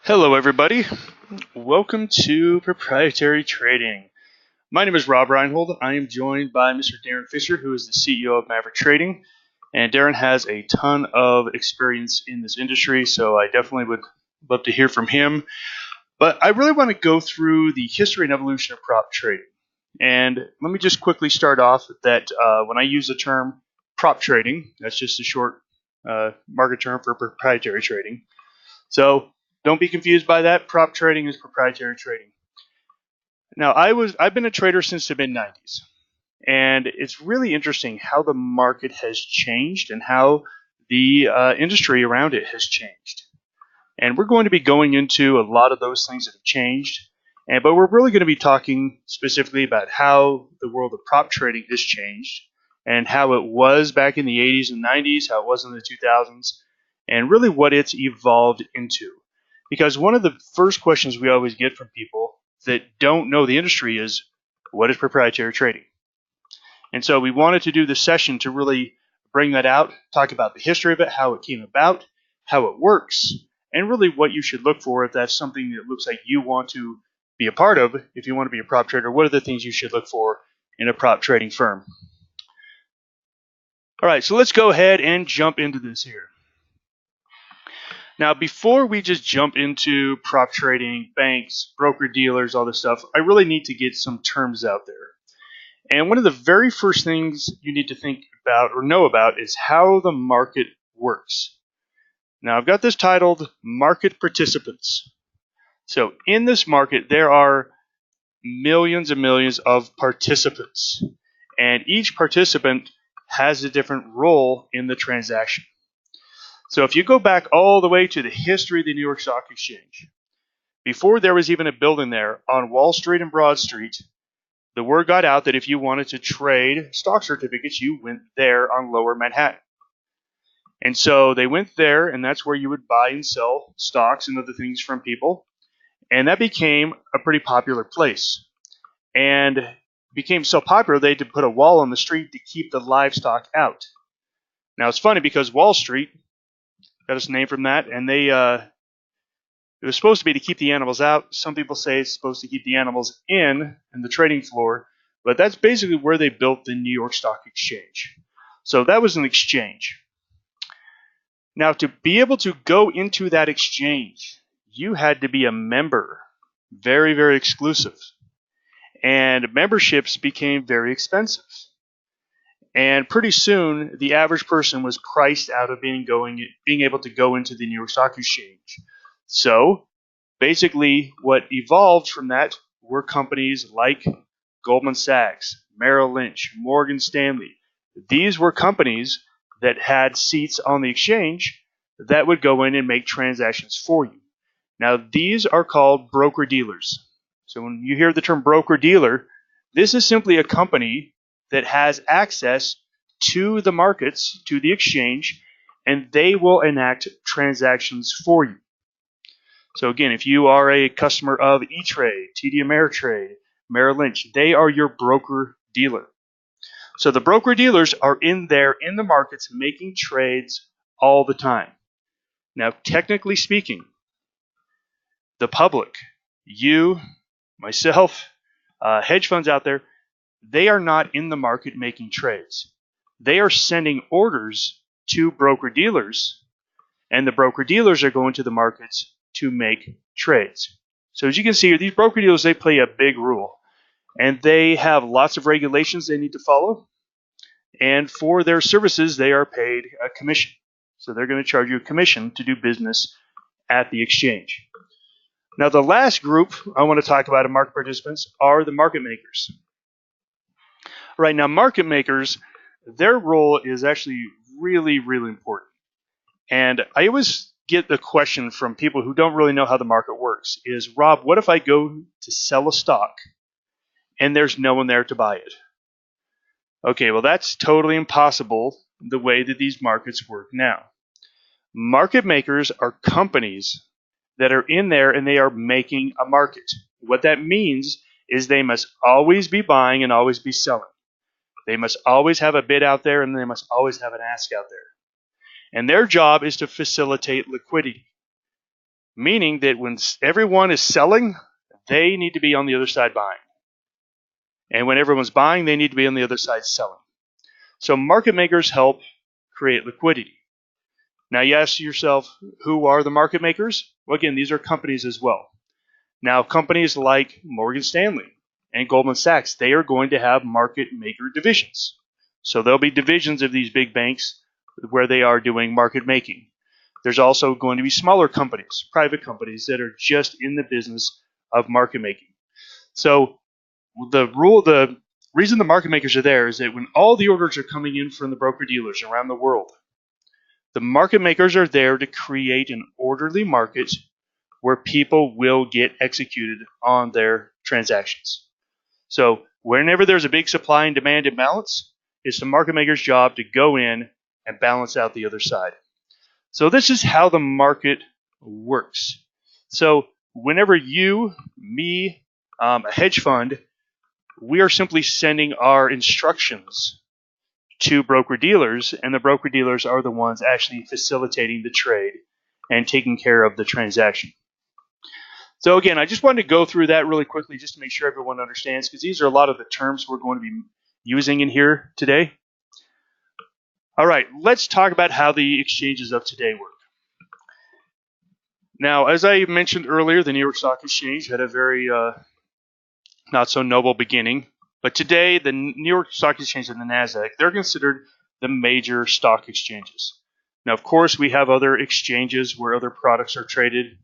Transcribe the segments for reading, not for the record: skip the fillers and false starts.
Hello, everybody. Welcome to Proprietary Trading. My name is Robb Reinhold. I am joined by Mr. Darren Fischer, who is the CEO of Maverick Trading. And Darren has a ton of experience in this industry, so I definitely would love to hear from him. But I really want to go through the history and evolution of prop trading. And let me just quickly start off that when I use the term prop trading, that's just a short market term for proprietary trading. So don't be confused by that. Prop trading is proprietary trading. Now, I've been a trader since the mid-90s, and it's really interesting how the market has changed and how the industry around it has changed. And we're going to be going into a lot of those things that have changed, but we're really going to be talking specifically about how the world of prop trading has changed and how it was back in the 80s and 90s, how it was in the 2000s, and really what it's evolved into. Because one of the first questions we always get from people that don't know the industry is, what is proprietary trading? And so we wanted to do this session to really bring that out, talk about the history of it, how it came about, how it works, and really what you should look for if that's something that looks like you want to be a part of. If you want to be a prop trader, what are the things you should look for in a prop trading firm? All right, so let's go ahead and jump into this here. Now, before we just jump into prop trading, banks, broker-dealers, all this stuff, I really need to get some terms out there. And one of the very first things you need to think about or know about is how the market works. Now, I've got this titled Market Participants. So in this market, there are millions and millions of participants. And each participant has a different role in the transaction. So if you go back all the way to the history of the New York Stock Exchange, before there was even a building there, on Wall Street and Broad Street, the word got out that if you wanted to trade stock certificates, you went there on Lower Manhattan. And so they went there, and that's where you would buy and sell stocks and other things from people. And that became a pretty popular place. And became so popular, they had to put a wall on the street to keep the livestock out. Now, it's funny because Wall Street got its name from that, and it was supposed to be to keep the animals out. Some people say it's supposed to keep the animals in the trading floor, but that's basically where they built the New York Stock Exchange. So that was an exchange. Now, to be able to go into that exchange, you had to be a member, very, very exclusive. And memberships became very expensive. And pretty soon, the average person was priced out of being able to go into the New York Stock Exchange. So, basically, what evolved from that were companies like Goldman Sachs, Merrill Lynch, Morgan Stanley. These were companies that had seats on the exchange that would go in and make transactions for you. Now, these are called broker-dealers. So when you hear the term broker-dealer, this is simply a company that has access to the markets, to the exchange, and they will enact transactions for you. So again, if you are a customer of E-Trade, TD Ameritrade, Merrill Lynch, they are your broker-dealer. So the broker-dealers are in there in the markets making trades all the time. Now, technically speaking, the public, you, myself, hedge funds out there, they are not in the market making trades. They are sending orders to broker-dealers, and the broker-dealers are going to the markets to make trades. So as you can see here, these broker-dealers, they play a big role. And they have lots of regulations they need to follow. And for their services, they are paid a commission. So they're going to charge you a commission to do business at the exchange. Now, the last group I want to talk about of market participants are the market makers. Right now, market makers, their role is actually really, really important. And I always get the question from people who don't really know how the market works is, Rob, what if I go to sell a stock and there's no one there to buy it? Okay, well, that's totally impossible the way that these markets work now. Market makers are companies that are in there and they are making a market. What that means is they must always be buying and always be selling. They must always have a bid out there and they must always have an ask out there. And their job is to facilitate liquidity. meaning that when everyone is selling, they need to be on the other side buying. And when everyone's buying, they need to be on the other side selling. So market makers help create liquidity. Now you ask yourself, who are the market makers? Well, again, these are companies as well. Now, companies like Morgan Stanley and Goldman Sachs, they are going to have market maker divisions. So there'll be divisions of these big banks where they are doing market making. There's also going to be smaller companies, private companies that are just in the business of market making. So the reason the market makers are there is that when all the orders are coming in from the broker dealers around the world, the market makers are there to create an orderly market where people will get executed on their transactions. So whenever there's a big supply and demand imbalance, it's the market maker's job to go in and balance out the other side. So this is how the market works. So whenever you, me, a hedge fund, we are simply sending our instructions to broker dealers, and the broker dealers are the ones actually facilitating the trade and taking care of the transaction. So again, I just wanted to go through that really quickly just to make sure everyone understands, because these are a lot of the terms we're going to be using in here today. All right, let's talk about how the exchanges of today work. Now, as I mentioned earlier, the New York Stock Exchange had a very not so noble beginning, but today the New York Stock Exchange and the NASDAQ, they're considered the major stock exchanges. Now, of course, we have other exchanges where other products are traded.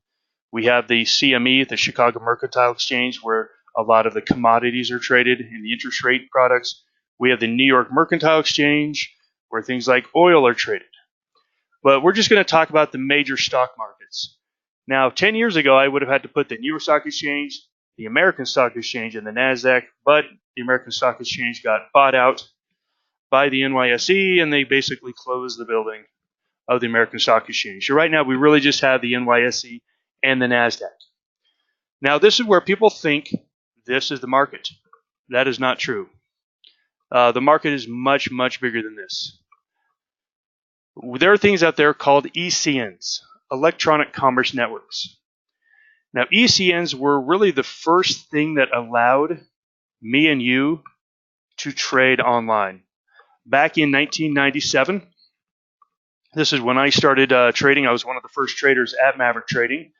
We have the CME, the Chicago Mercantile Exchange, where a lot of the commodities are traded in the interest rate products. We have the New York Mercantile Exchange, where things like oil are traded. But we're just going to talk about the major stock markets. Now, 10 years ago, I would have had to put the New York Stock Exchange, the American Stock Exchange, and the NASDAQ, but the American Stock Exchange got bought out by the NYSE, and they basically closed the building of the American Stock Exchange. So right now, we really just have the NYSE and the NASDAQ. Now, this is where people think this is the market. That is not true. The market is much, much bigger than this. There are things out there called ECNs, Electronic Commerce Networks. Now, ECNs were really the first thing that allowed me and you to trade online. Back in 1997, this is when I started trading. I was one of the first traders at Maverick Trading.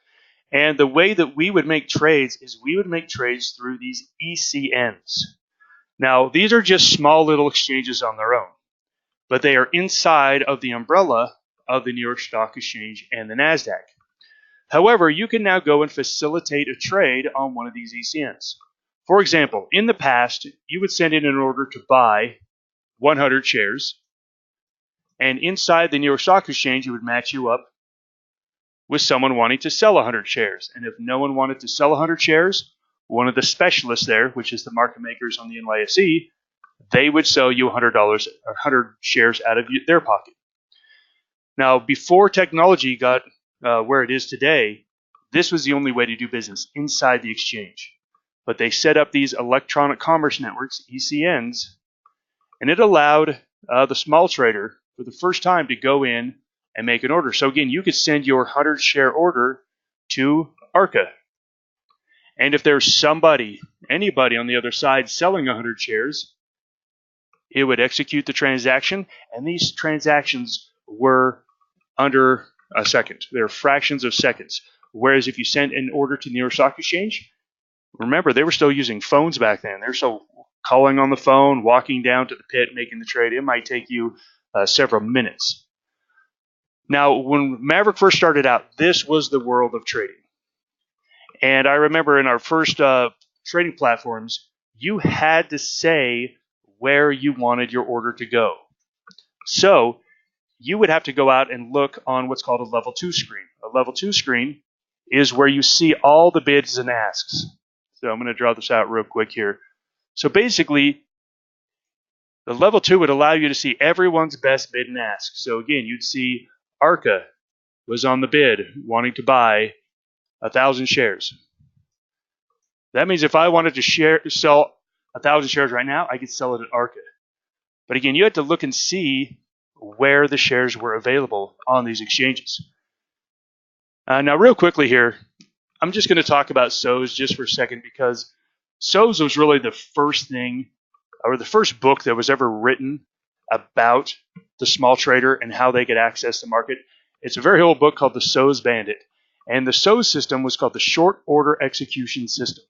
And the way that we would make trades is we would make trades through these ECNs. Now, these are just small little exchanges on their own, but they are inside of the umbrella of the New York Stock Exchange and the NASDAQ. However, you can now go and facilitate a trade on one of these ECNs. For example, in the past, you would send in an order to buy 100 shares, and inside the New York Stock Exchange, it would match you up with someone wanting to sell 100 shares. And if no one wanted to sell 100 shares, one of the specialists there, which is the market makers on the NYSE, they would sell you $100 or 100 shares out of their pocket. Now, before technology got where it is today, this was the only way to do business inside the exchange. But they set up these electronic commerce networks, ECNs, and it allowed the small trader for the first time to go in and make an order. So again, you could send your 100 share order to ARCA. And if there's anybody on the other side selling 100 shares, it would execute the transaction, and these transactions were under a second. They're fractions of seconds. Whereas if you sent an order to the New York Stock Exchange, remember, they were still using phones back then. They're still calling on the phone, walking down to the pit, making the trade. It might take you several minutes. Now, when Maverick first started out, this was the world of trading. And I remember in our first trading platforms, you had to say where you wanted your order to go. So you would have to go out and look on what's called a level 2 screen. A level 2 screen is where you see all the bids and asks. So I'm going to draw this out real quick here. So basically, the level 2 would allow you to see everyone's best bid and ask. So again, you'd see ARCA was on the bid wanting to buy 1,000 shares. That means if I wanted to sell 1,000 shares right now, I could sell it at ARCA. But again, you had to look and see where the shares were available on these exchanges. Now, real quickly here, I'm just going to talk about SOs just for a second because SOs was really the first thing or the first book that was ever written about the small trader and how they could access the market. It's a very old book called The SO's Bandit. And the SOs system was called the Short Order Execution System.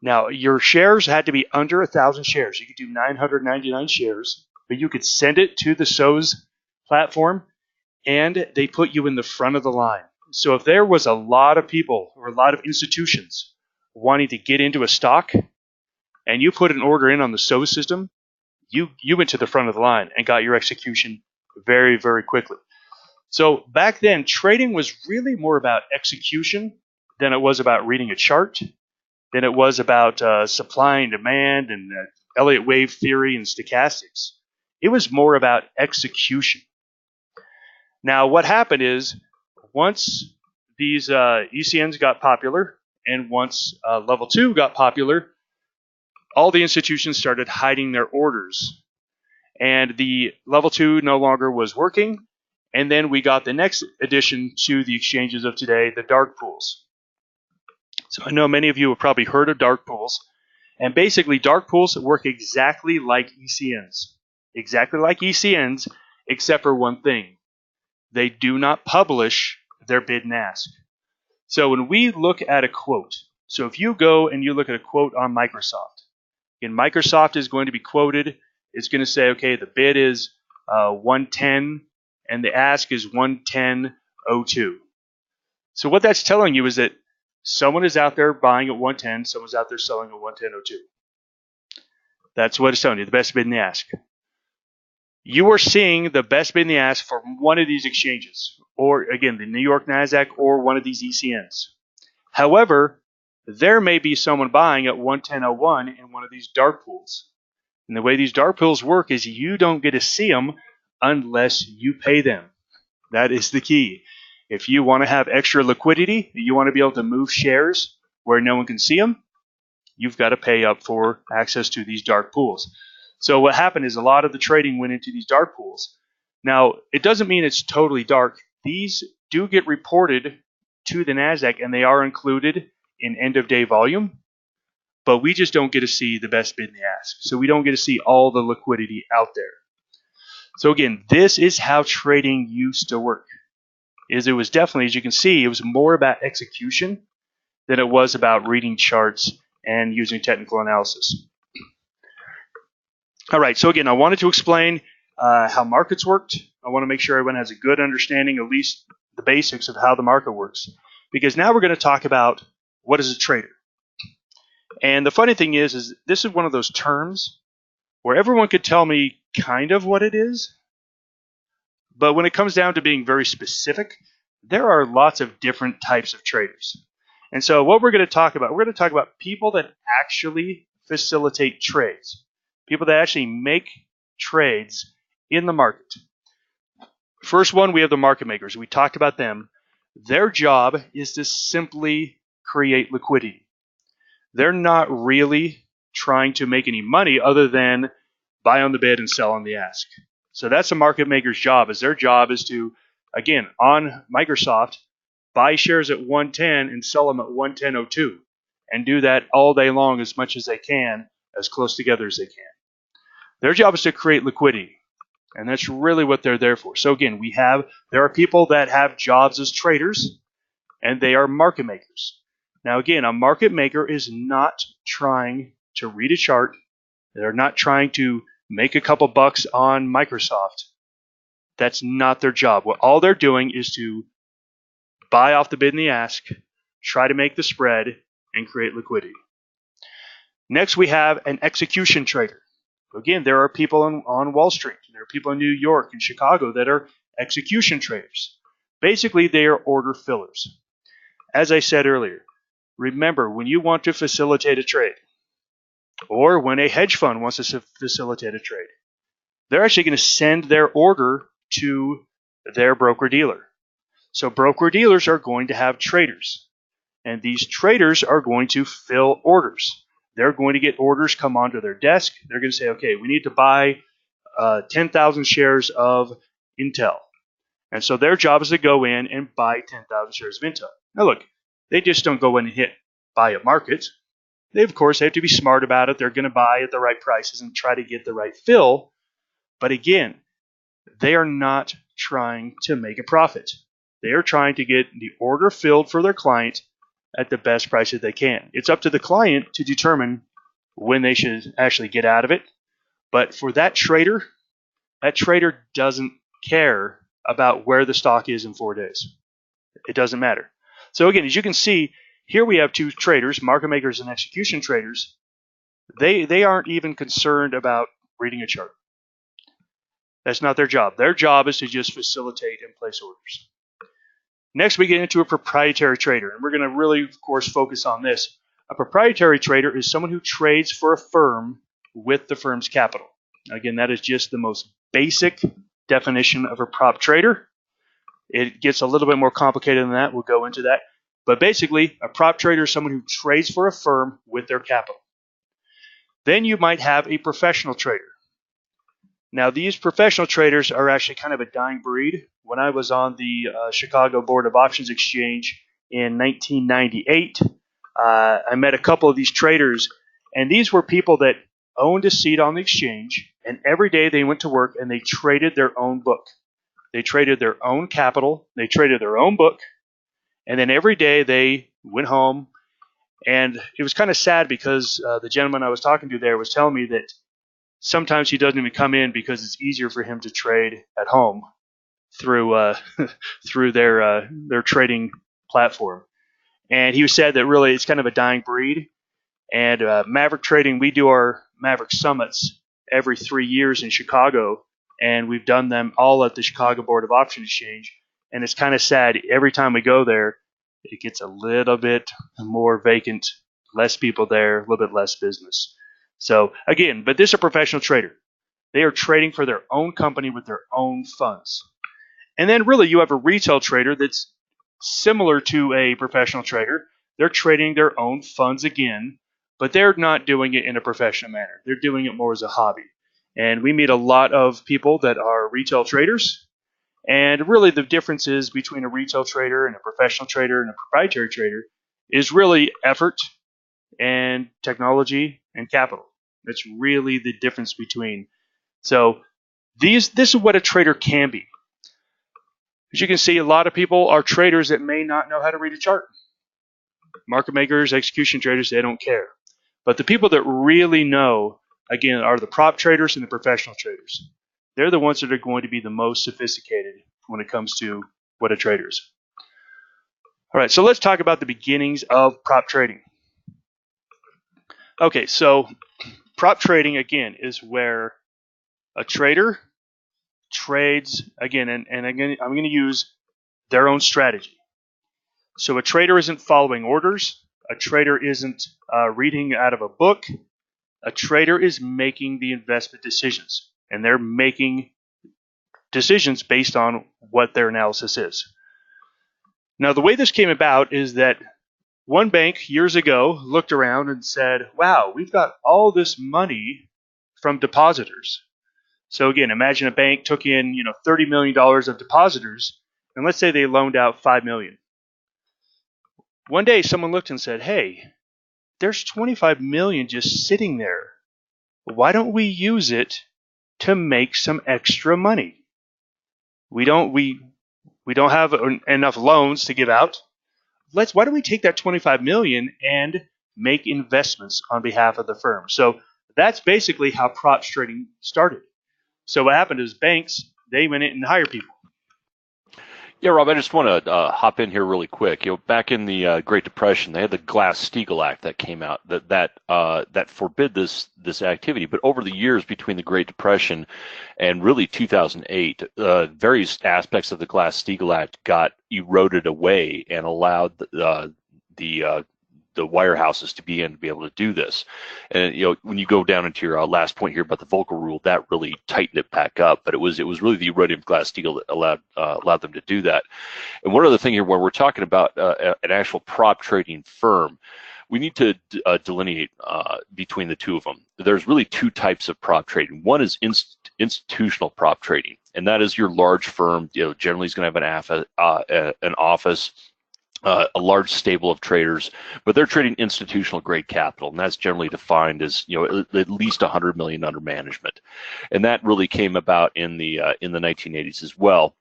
Now, your shares had to be under 1,000 shares. You could do 999 shares, but you could send it to the SOs platform, and they put you in the front of the line. So if there was a lot of people or a lot of institutions wanting to get into a stock, and you put an order in on the SOs system, you went to the front of the line and got your execution very, very quickly. So back then, trading was really more about execution than it was about reading a chart, than it was about supply and demand and Elliott wave theory and stochastics. It was more about execution. Now, what happened is once these ECNs got popular and once level 2 got popular, all the institutions started hiding their orders. And the level 2 no longer was working. And then we got the next addition to the exchanges of today, the dark pools. So I know many of you have probably heard of dark pools. And basically, dark pools work exactly like ECNs. Exactly like ECNs, except for one thing. They do not publish their bid and ask. So when we look at a quote, so if you go and you look at a quote on Microsoft, and Microsoft is going to be quoted, it's going to say, okay, the bid is 110 and the ask is 110.02. So what that's telling you is that someone is out there buying at 110, someone's out there selling at 110.02. That's what it's telling you, the best bid and the ask. You are seeing the best bid and the ask for one of these exchanges, or again, the New York NASDAQ or one of these ECNs. However, there may be someone buying at 110.01 in one of these dark pools. And the way these dark pools work is you don't get to see them unless you pay them. That is the key. If you want to have extra liquidity, you want to be able to move shares where no one can see them, you've got to pay up for access to these dark pools. So what happened is a lot of the trading went into these dark pools. Now, it doesn't mean it's totally dark. These do get reported to the NASDAQ, and they are included in end-of-day volume, but we just don't get to see the best bid and the ask. So we don't get to see all the liquidity out there. So again, this is how trading used to work. It was definitely, as you can see, it was more about execution than it was about reading charts and using technical analysis. All right, so again, I wanted to explain how markets worked. I want to make sure everyone has a good understanding, at least the basics of how the market works. Because now we're going to talk about what is a trader. And the funny thing is this is one of those terms where everyone could tell me kind of what it is. But when it comes down to being very specific, there are lots of different types of traders. And so what we're going to talk about people that actually facilitate trades, people that actually make trades in the market. First one, we have the market makers. We talked about them. Their job is to simply create liquidity. They're not really trying to make any money other than buy on the bid and sell on the ask. So that's a market maker's job. Their job is to, again, on Microsoft, buy shares at 110 and sell them at 110.02, and do that all day long as much as they can, as close together as they can. Their job is to create liquidity, and that's really what they're there for. So again, there are people that have jobs as traders, and they are market makers. Now again, a market maker is not trying to read a chart. They're not trying to make a couple bucks on Microsoft. That's not their job. All they're doing is to buy off the bid and the ask, try to make the spread, and create liquidity. Next, we have an execution trader. Again, there are people on Wall Street. There are people in New York and Chicago that are execution traders. Basically, they are order fillers. As I said earlier, remember, when you want to facilitate a trade, or when a hedge fund wants to facilitate a trade, they're actually going to send their order to their broker-dealer. So broker-dealers are going to have traders, and these traders are going to fill orders. They're going to get orders come onto their desk. They're going to say, okay, we need to buy 10,000 shares of Intel. And so their job is to go in and buy 10,000 shares of Intel. Now look, they just don't go in and buy at market. They, of course, have to be smart about it. They're going to buy at the right prices and try to get the right fill. But again, they are not trying to make a profit. They are trying to get the order filled for their client at the best price that they can. It's up to the client to determine when they should actually get out of it. But for that trader doesn't care about where the stock is in 4 days. It doesn't matter. So again, as you can see, here we have two traders, market makers and execution traders. They aren't even concerned about reading a chart. That's not their job. Their job is to just facilitate and place orders. Next, we get into a proprietary trader, and we're going to really, of course, focus on this. A proprietary trader is someone who trades for a firm with the firm's capital. Again, that is just the most basic definition of a prop trader. It gets a little bit more complicated than that. We'll go into that. But basically, a prop trader is someone who trades for a firm with their capital. Then you might have a professional trader. Now, these professional traders are actually kind of a dying breed. When I was on the Chicago Board of Options Exchange in 1998, I met a couple of these traders, and these were people that owned a seat on the exchange, and every day they went to work and they traded their own book. They traded their own capital, they traded their own book, and then every day they went home. And it was kind of sad because the gentleman I was talking to there was telling me that sometimes he doesn't even come in because it's easier for him to trade at home through through their trading platform. And he said that really it's kind of a dying breed. And Maverick Trading, we do our Maverick Summits every 3 years in Chicago, and we've done them all at the Chicago Board of Options Exchange. And it's kind of sad. Every time we go there, it gets a little bit more vacant, less people there, a little bit less business. So again, but this is a professional trader. They are trading for their own company with their own funds. And then really you have a retail trader that's similar to a professional trader. They're trading their own funds again, but they're not doing it in a professional manner. They're doing it more as a hobby. And we meet a lot of people that are retail traders. And really the differences between a retail trader and a professional trader and a proprietary trader is really effort and technology and capital. That's really the difference between. So this is what a trader can be. As you can see, a lot of people are traders that may not know how to read a chart. Market makers, execution traders, they don't care. But the people that really know, again, are the prop traders and the professional traders. They're the ones that are going to be the most sophisticated when it comes to what a trader is. All right, so let's talk about the beginnings of prop trading. Okay, so prop trading, again, is where a trader trades, again, and again, I'm going to use their own strategy. So a trader isn't following orders. A trader isn't reading out of a book. A trader is making the investment decisions, and they're making decisions based on what their analysis is. Now, the way this came about is that one bank years ago looked around and said, wow, we've got all this money from depositors. So again, imagine a bank took in $30 million of depositors, and let's say they loaned out $5 million. One day someone looked and said, hey, there's $25 million just sitting there. Why don't we use it to make some extra money? We don't have enough loans to give out. Why don't we take that $25 million and make investments on behalf of the firm? So that's basically how props trading started. So what happened is banks, they went in and hired people. Yeah, Rob, I just want to hop in here really quick. Back in the Great Depression, they had the Glass-Steagall Act that came out that forbid this activity. But over the years between the Great Depression and really 2008, various aspects of the Glass-Steagall Act got eroded away and allowed the wirehouses to be able to do this. And when you go down into your last point here about the Volcker Rule, that really tightened it back up. But it was really the eroding of Glass-Steagall that allowed them to do that. And one other thing here, when we're talking about an actual prop trading firm, we need to delineate between the two of them. There's really two types of prop trading. One is institutional prop trading, and that is your large firm. Generally is going to have an office. A large stable of traders, but they're trading institutional grade capital, and that's generally defined as at least 100 million under management, and that really came about in the 1980s as well,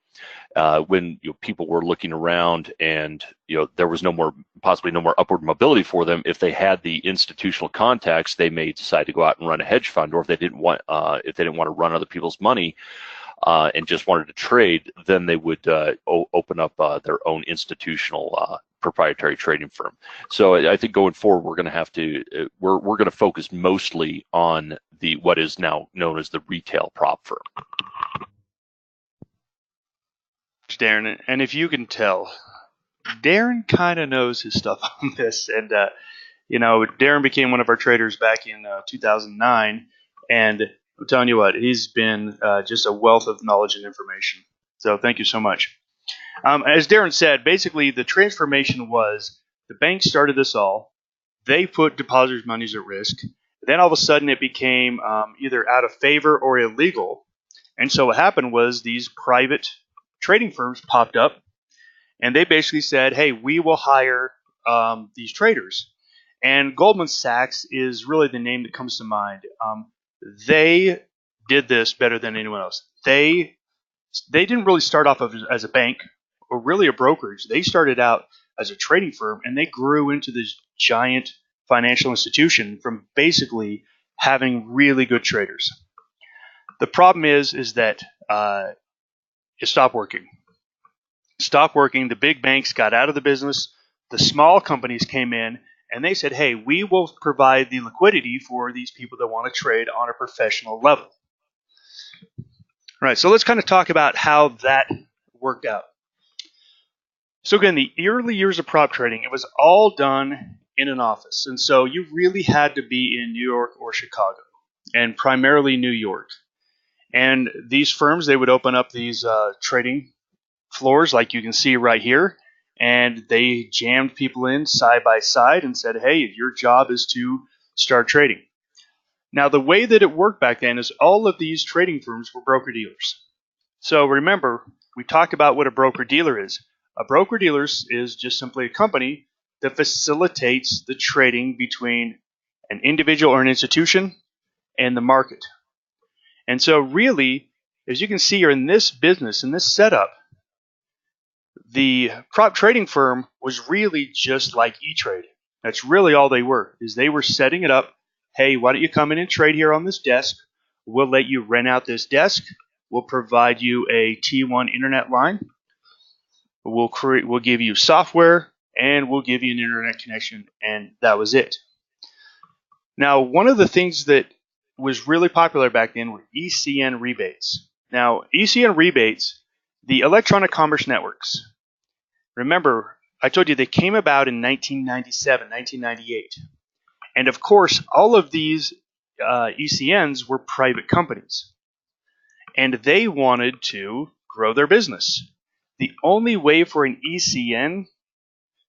when people were looking around and there was possibly no more upward mobility for them. If they had the institutional contacts, they may decide to go out and run a hedge fund, or if they didn't want to run other people's money. And just wanted to trade, then they would open up their own institutional proprietary trading firm. So I think going forward, we're going to have to we're going to focus mostly on what is now known as the retail prop firm. Darren, and if you can tell, Darren kind of knows his stuff on this, and Darren became one of our traders back in 2009, and I'm telling you what, he's been just a wealth of knowledge and information. So thank you so much. As Darren said, basically the transformation was the bank started this all. They put depositors' monies at risk. Then all of a sudden it became either out of favor or illegal. And so what happened was these private trading firms popped up, and they basically said, hey, we will hire these traders. And Goldman Sachs is really the name that comes to mind. They did this better than anyone else. They didn't really start off as a bank or really a brokerage. They started out as a trading firm, and they grew into this giant financial institution from basically having really good traders. The problem is that it stopped working. The big banks got out of the business. The small companies came in, and they said, hey, we will provide the liquidity for these people that want to trade on a professional level. All right, so let's kind of talk about how that worked out. So again, the early years of prop trading, it was all done in an office. And so you really had to be in New York or Chicago, and primarily New York. And these firms, they would open up these trading floors like you can see right here, and they jammed people in side by side and said, hey, your job is to start trading. Now, the way that it worked back then is all of these trading firms were broker-dealers. So remember, we talked about what a broker-dealer is. A broker-dealer is just simply a company that facilitates the trading between an individual or an institution and the market. And so really, as you can see here in this business, in this setup, the prop trading firm was really just like E-Trade. That's really all they were, is they were setting it up. Hey, why don't you come in and trade here on this desk? We'll let you rent out this desk. We'll provide you a T1 internet line. We'll give you software, and we'll give you an internet connection, and that was it. Now, one of the things that was really popular back then were ECN rebates. Now, ECN rebates, the electronic commerce networks. Remember, I told you they came about in 1997, 1998. And of course, all of these ECNs were private companies. And they wanted to grow their business. The only way for an ECN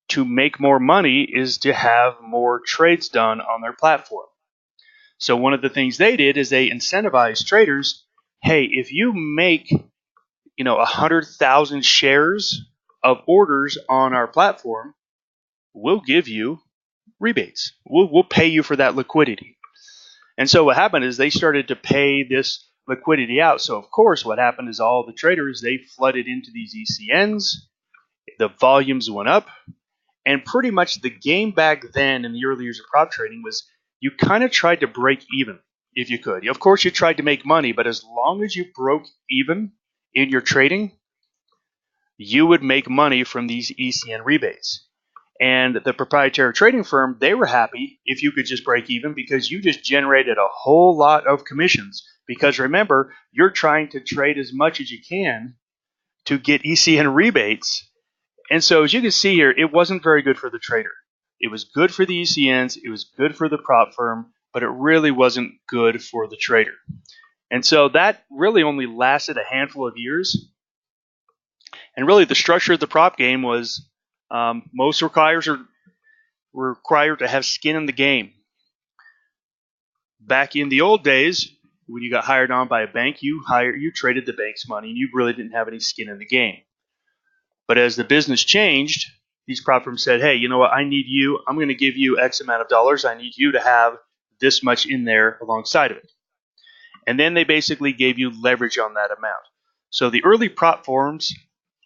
to make more money is to have more trades done on their platform. So one of the things they did is they incentivized traders, hey, if you make 100,000 shares of orders on our platform, we'll give you rebates. We'll pay you for that liquidity. And so what happened is they started to pay this liquidity out. So of course what happened is all the traders, they flooded into these ECNs. The volumes went up. And pretty much the game back then in the early years of prop trading was you kind of tried to break even if you could. Of course you tried to make money, but as long as you broke even in your trading, you would make money from these ECN rebates. And the proprietary trading firm, they were happy if you could just break even because you just generated a whole lot of commissions. Because remember, you're trying to trade as much as you can to get ECN rebates. And so as you can see here, it wasn't very good for the trader. It was good for the ECNs, it was good for the prop firm, but it really wasn't good for the trader. And so that really only lasted a handful of years. And really the structure of the prop game was most requirers were required to have skin in the game. Back in the old days, when you got hired on by a bank, you traded the bank's money, and you really didn't have any skin in the game. But as the business changed, these prop firms said, hey, you know what? I need you. I'm going to give you X amount of dollars. I need you to have this much in there alongside of it. And then they basically gave you leverage on that amount. So the early prop firms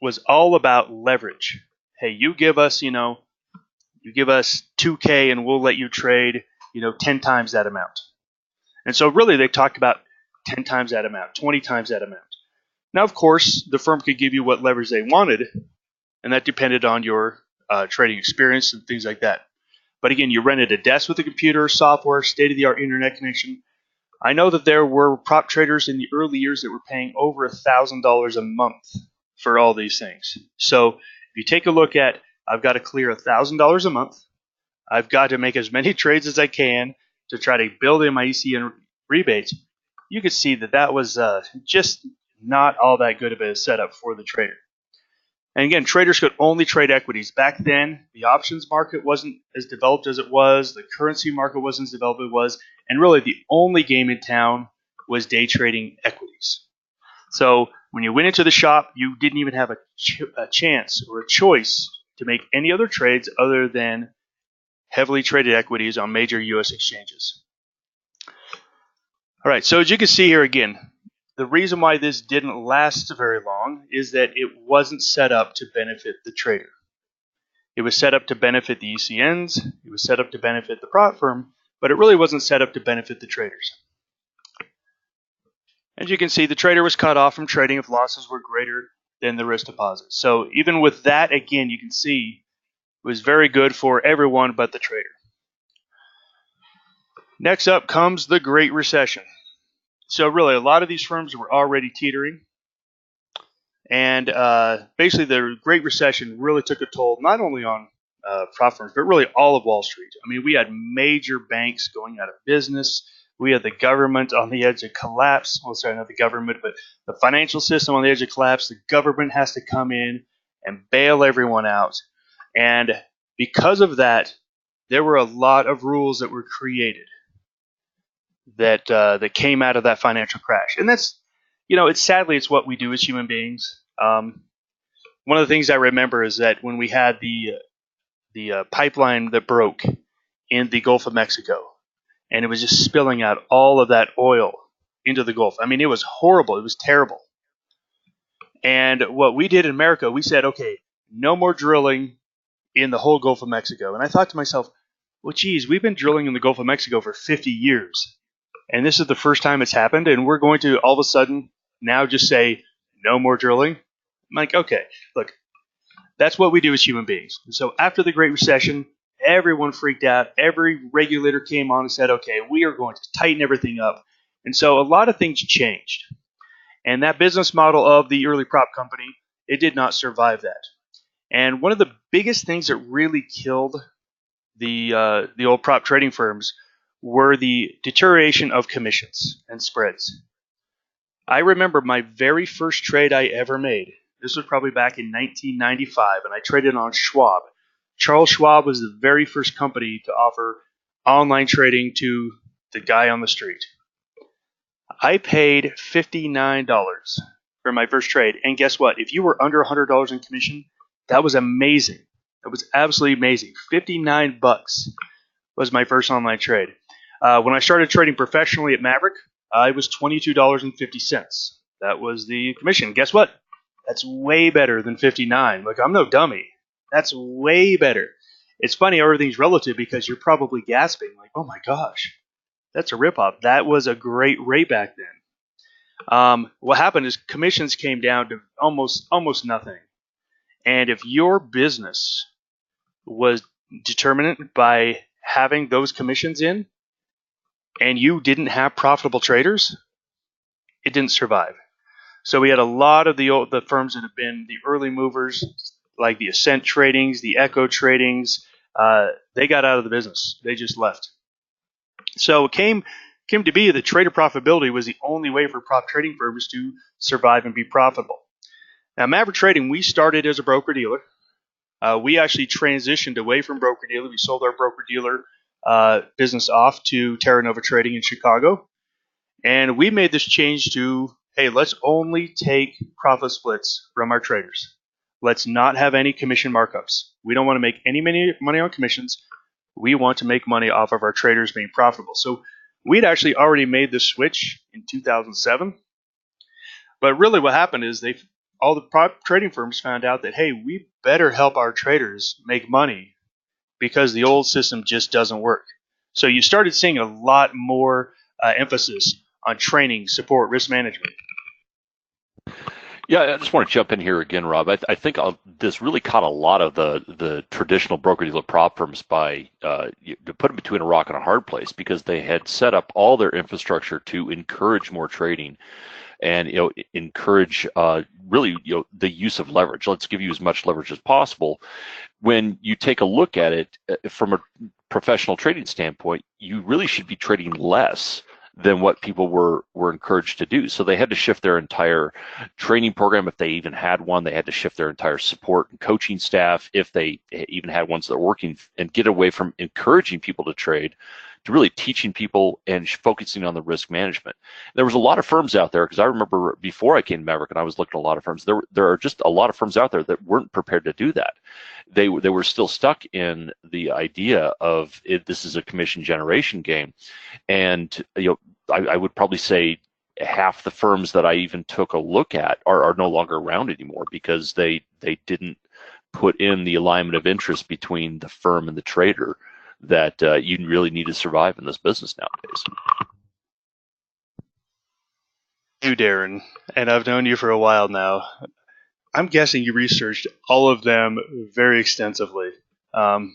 was all about leverage. Hey, you give us 2K and we'll let you trade, 10 times that amount. And so really they talked about 10 times that amount, 20 times that amount. Now, of course, the firm could give you what leverage they wanted, and that depended on your trading experience and things like that. But again, you rented a desk with a computer, software, state-of-the-art internet connection. I know that there were prop traders in the early years that were paying over $1,000 a month for all these things. So if you take a look at, I've got to clear $1,000 a month. I've got to make as many trades as I can to try to build in my ECN rebates. You could see that was just not all that good of a setup for the trader. And again, traders could only trade equities. Back then, the options market wasn't as developed as it was. The currency market wasn't as developed as it was. And really, the only game in town was day trading equities. So when you went into the shop, you didn't even have a chance or a choice to make any other trades other than heavily traded equities on major U.S. exchanges. All right, so as you can see here again, the reason why this didn't last very long is that it wasn't set up to benefit the trader. It was set up to benefit the ECNs, it was set up to benefit the prop firm, but it really wasn't set up to benefit the traders. As you can see, the trader was cut off from trading if losses were greater than the risk deposit. So even with that, again, you can see it was very good for everyone but the trader. Next up comes the Great Recession. So really, a lot of these firms were already teetering. And basically, the Great Recession really took a toll, not only on prop firms, but really all of Wall Street. I mean, we had major banks going out of business. We had the government on the edge of collapse. Well, sorry, not the government, but the financial system on the edge of collapse. The government has to come in and bail everyone out. And because of that, there were a lot of rules that were created that came out of that financial crash. And that's, it's what we do as human beings. One of the things I remember is that when we had the pipeline that broke in the Gulf of Mexico, and it was just spilling out all of that oil into the Gulf. I mean, it was horrible. It was terrible. And what we did in America, we said, okay, no more drilling in the whole Gulf of Mexico. And I thought to myself, well, geez, we've been drilling in the Gulf of Mexico for 50 years. And this is the first time it's happened, and we're going to all of a sudden now just say no more drilling? I'm like, okay, look, that's what we do as human beings. And so after the Great Recession, everyone freaked out. Every regulator came on and said, okay, we are going to tighten everything up. And so a lot of things changed. And that business model of the early prop company, it did not survive that. And one of the biggest things that really killed the old prop trading firms were the deterioration of commissions and spreads. I remember my very first trade I ever made. This was probably back in 1995, and I traded on Schwab. Charles Schwab was the very first company to offer online trading to the guy on the street. I paid $59 for my first trade, and guess what? If you were under $100 in commission, that was amazing. That was absolutely amazing. $59 was my first online trade. When I started trading professionally at Maverick, it was $22.50. That was the commission. Guess what? That's way better than $59. Look, I'm no dummy. That's way better. It's funny, everything's relative because you're probably gasping like, oh my gosh, that's a ripoff. That was a great rate back then. What happened is commissions came down to almost nothing. And if your business was determined by having those commissions in, and you didn't have profitable traders, it didn't survive. So we had a lot of the firms that have been the early movers, like the Ascent Tradings, the Echo Tradings. They got out of the business. They just left. So it came to be that trader profitability was the only way for prop trading firms to survive and be profitable. Now, Maverick Trading, we started as a broker-dealer. We actually transitioned away from broker-dealer. We sold our broker-dealer business off to Terra Nova Trading in Chicago. And we made this change to, hey, let's only take profit splits from our traders. Let's not have any commission markups. We don't want to make any money on commissions. We want to make money off of our traders being profitable. So we'd actually already made the switch in 2007. But really what happened is all the prop trading firms found out that, hey, we better help our traders make money because the old system just doesn't work. So you started seeing a lot more emphasis on training, support, risk management. Yeah, I just want to jump in here again, Rob. I think this really caught a lot of the traditional broker-dealer prop firms by to put them between a rock and a hard place, because they had set up all their infrastructure to encourage more trading and encourage really the use of leverage. Let's give you as much leverage as possible. When you take a look at it from a professional trading standpoint, you really should be trading less than what people were encouraged to do. So they had to shift their entire training program, if they even had one. They had to shift their entire support and coaching staff, if they even had ones that were working, and get away from encouraging people to trade to really teaching people and focusing on the risk management. There was a lot of firms out there, because I remember before I came to Maverick and I was looking at a lot of firms, there are just a lot of firms out there that weren't prepared to do that. They were still stuck in the idea of this is a commission generation game. And I would probably say half the firms that I even took a look at are no longer around anymore, because they didn't put in the alignment of interest between the firm and the trader that you really need to survive in this business nowadays. You, Darren, and I've known you for a while now. I'm guessing you researched all of them very extensively. I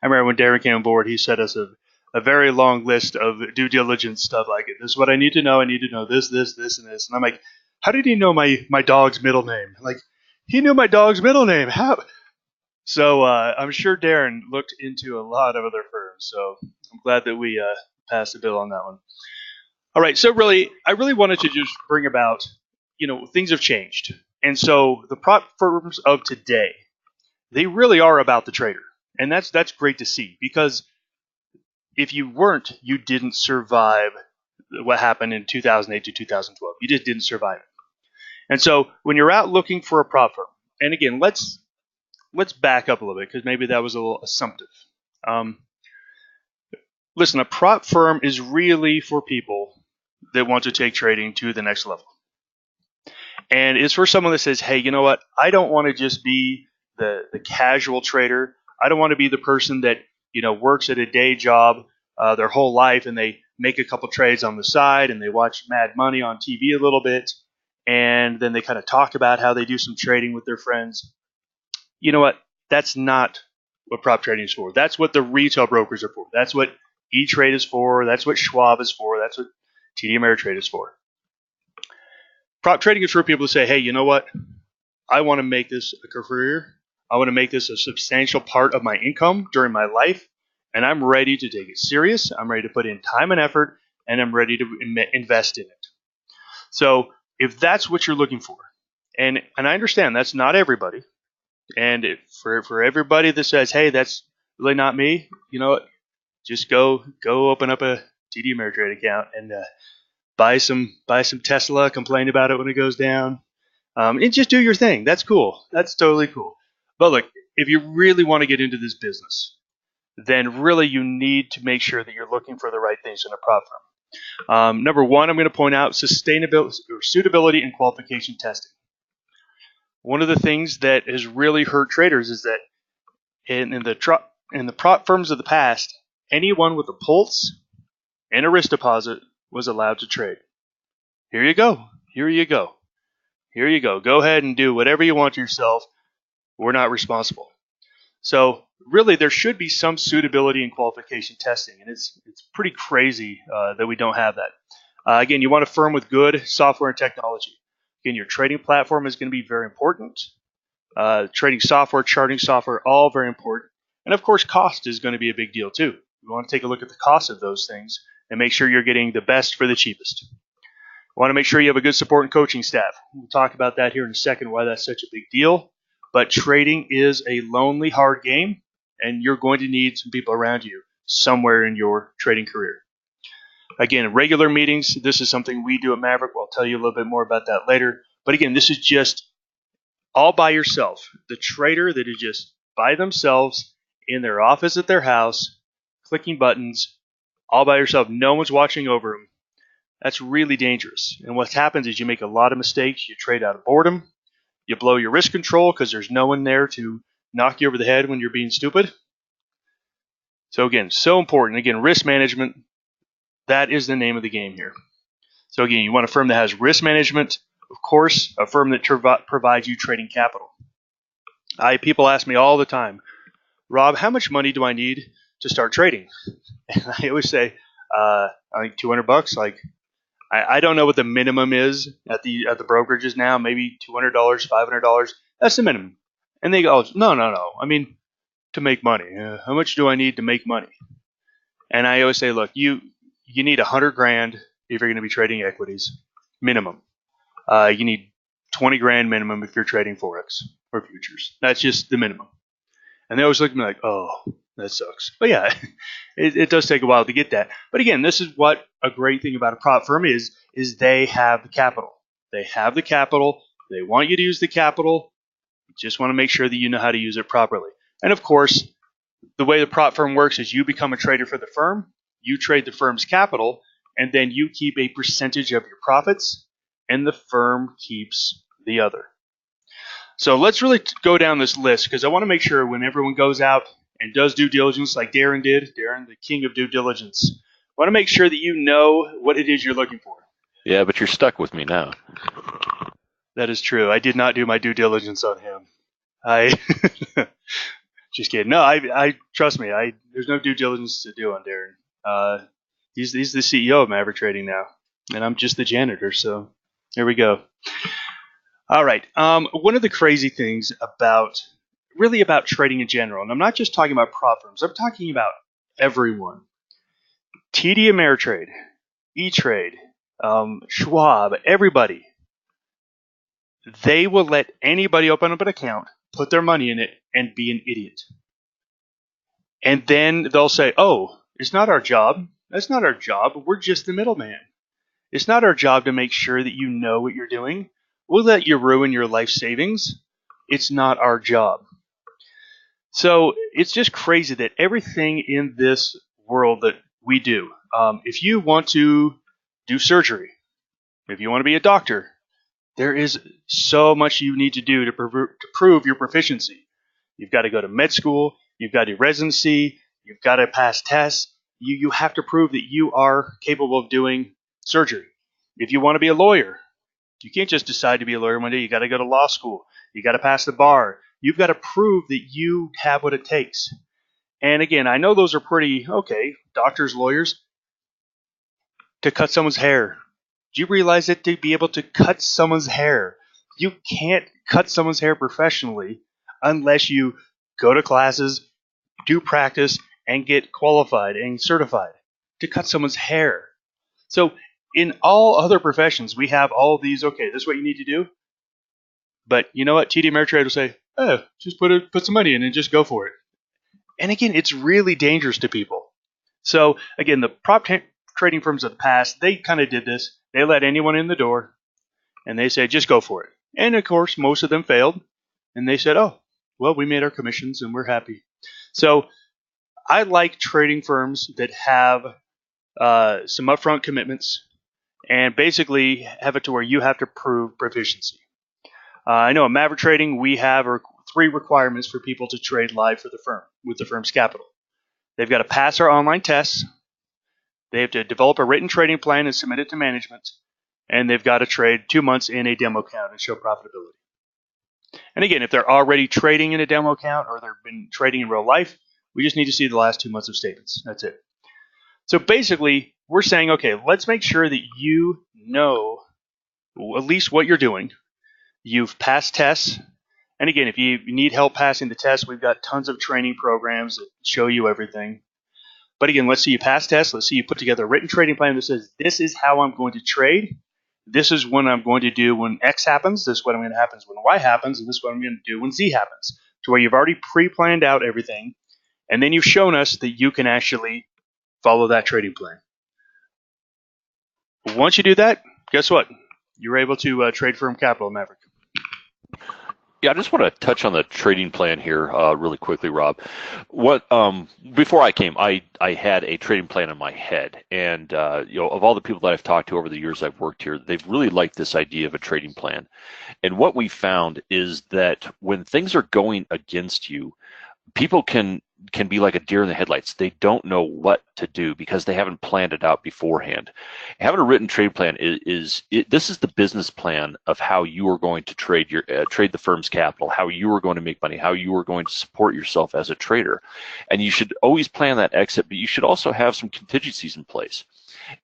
remember when Darren came on board, he sent us a very long list of due diligence stuff, like, this is what I need to know. I need to know this, this, this, and this. And I'm like, how did he know my dog's middle name? Like, he knew my dog's middle name. How? So I'm sure Darren looked into a lot of other firms. So I'm glad that we passed the bill on that one. All right. So I really wanted to just bring about, things have changed. And so the prop firms of today, they really are about the trader. And that's great to see, because if you weren't, you didn't survive what happened in 2008 to 2012. You just didn't survive it. And so when you're out looking for a prop firm, and again, let's back up a little bit, because maybe that was a little assumptive. Listen, a prop firm is really for people that want to take trading to the next level. And it's for someone that says, hey, you know what? I don't want to just be the casual trader. I don't want to be the person that works at a day job their whole life, and they make a couple trades on the side, and they watch Mad Money on TV a little bit, and then they kind of talk about how they do some trading with their friends. You know what? That's not what prop trading is for. That's what the retail brokers are for. That's what E-Trade is for. That's what Schwab is for. That's what TD Ameritrade is for. Prop trading is for people to say, hey, you know what? I want to make this a career. I want to make this a substantial part of my income during my life, and I'm ready to take it serious. I'm ready to put in time and effort, and I'm ready to invest in it. So if that's what you're looking for, and I understand that's not everybody, and for everybody that says, hey, that's really not me, you know what? Just go open up a TD Ameritrade account and buy some Tesla, complain about it when it goes down, and just do your thing. That's cool. That's totally cool. But look, if you really want to get into this business, then really you need to make sure that you're looking for the right things in a prop firm. Number one, I'm going to point out sustainability, or suitability and qualification testing. One of the things that has really hurt traders is that in the prop firms of the past, anyone with a pulse and a risk deposit was allowed to trade. Here you go. Here you go. Here you go. Go ahead and do whatever you want to yourself. We're not responsible. So really, there should be some suitability and qualification testing, and it's pretty crazy that we don't have that. Again, you want a firm with good software and technology. Again, your trading platform is going to be very important. Trading software, charting software, all very important. And of course, cost is going to be a big deal too. You want to take a look at the cost of those things and make sure you're getting the best for the cheapest. You want to make sure you have a good support and coaching staff. We'll talk about that here in a second, why that's such a big deal. But trading is a lonely, hard game, and you're going to need some people around you somewhere in your trading career. Again, regular meetings, this is something we do at Maverick. I'll tell you a little bit more about that later. But again, this is just all by yourself. The trader that is just by themselves in their office at their house, clicking buttons, all by yourself. No one's watching over them. That's really dangerous. And what happens is you make a lot of mistakes. You trade out of boredom. You blow your risk control because there's no one there to knock you over the head when you're being stupid. So again, so important. Again, risk management, that is the name of the game here. So again, you want a firm that has risk management. Of course, a firm that provides you trading capital. People ask me all the time, Rob, how much money do I need to start trading? And I always say, I think $200. Like, I don't know what the minimum is at the brokerages now. Maybe $200, $500. That's the minimum. And they go, oh, no. I mean, to make money. How much do I need to make money? And I always say, look, you need $100,000 if you're going to be trading equities, minimum. You need $20,000 minimum if you're trading forex or futures. That's just the minimum. And they always look at me like, oh, that sucks. But yeah, it does take a while to get that. But again, this is what a great thing about a prop firm is they have the capital. They have the capital. They want you to use the capital. You just want to make sure that you know how to use it properly. And of course, the way the prop firm works is you become a trader for the firm. You trade the firm's capital, and then you keep a percentage of your profits, and the firm keeps the other. So let's really go down this list because I want to make sure when everyone goes out and does due diligence like Darren did, Darren, the king of due diligence, I want to make sure that you know what it is you're looking for. Yeah, but you're stuck with me now. That is true. I did not do my due diligence on him. Just kidding. No, I trust me. There's no due diligence to do on Darren. He's the CEO of Maverick Trading now, and I'm just the janitor. So here we go. All right. One of the crazy things about trading in general, and I'm not just talking about prop firms. I'm talking about everyone. TD Ameritrade, E-Trade, Schwab, everybody. They will let anybody open up an account, put their money in it, and be an idiot. And then they'll say, oh, it's not our job. That's not our job. We're just the middleman. It's not our job to make sure that you know what you're doing. We'll let you ruin your life savings. It's not our job. So it's just crazy that everything in this world that we do, if you want to do surgery, if you want to be a doctor, there is so much you need to do to prove your proficiency. You've got to go to med school. You've got to do residency. You've got to pass tests. You have to prove that you are capable of doing surgery. If you want to be a lawyer, you can't just decide to be a lawyer one day. You got to go to law school. You got to pass the bar. You've got to prove that you have what it takes. And again, I know those are pretty, okay, doctors, lawyers, to cut someone's hair. Do you realize that to be able to cut someone's hair, you can't cut someone's hair professionally unless you go to classes, do practice, and get qualified and certified to cut someone's hair. So in all other professions, we have all these, okay, this is what you need to do. But you know what? TD Ameritrade will say, oh, just put some money in and just go for it. And again, it's really dangerous to people. So again, the prop trading firms of the past, they kind of did this. They let anyone in the door, and they said, just go for it. And of course, most of them failed. And they said, oh, well, we made our commissions and we're happy. So I like trading firms that have some upfront commitments and basically have it to where you have to prove proficiency. I know at Maverick Trading, we have 3 requirements for people to trade live for the firm with the firm's capital. They've got to pass our online tests. They have to develop a written trading plan and submit it to management. And they've got to trade 2 months in a demo account and show profitability. And again, if they're already trading in a demo account or they've been trading in real life, we just need to see the last 2 months of statements. That's it. So basically, we're saying, okay, let's make sure that you know at least what you're doing. You've passed tests. And again, if you need help passing the test, we've got tons of training programs that show you everything. But again, let's see you pass tests. Let's see you put together a written trading plan that says, this is how I'm going to trade. This is what I'm going to do when X happens. This is what I'm going to happen when Y happens. And this is what I'm going to do when Z happens. To where you've already pre-planned out everything. And then you've shown us that you can actually follow that trading plan. Once you do that, guess what? You're able to trade firm capital, Maverick. Yeah, I just want to touch on the trading plan here really quickly, Rob. What before I came, I had a trading plan in my head, and of all the people that I've talked to over the years I've worked here, they've really liked this idea of a trading plan. And what we found is that when things are going against you, people can be like a deer in the headlights. They don't know what to do because they haven't planned it out beforehand. Having a written trade plan this is the business plan of how you are going to trade the firm's capital, how you are going to make money, how you are going to support yourself as a trader. And you should always plan that exit, but you should also have some contingencies in place.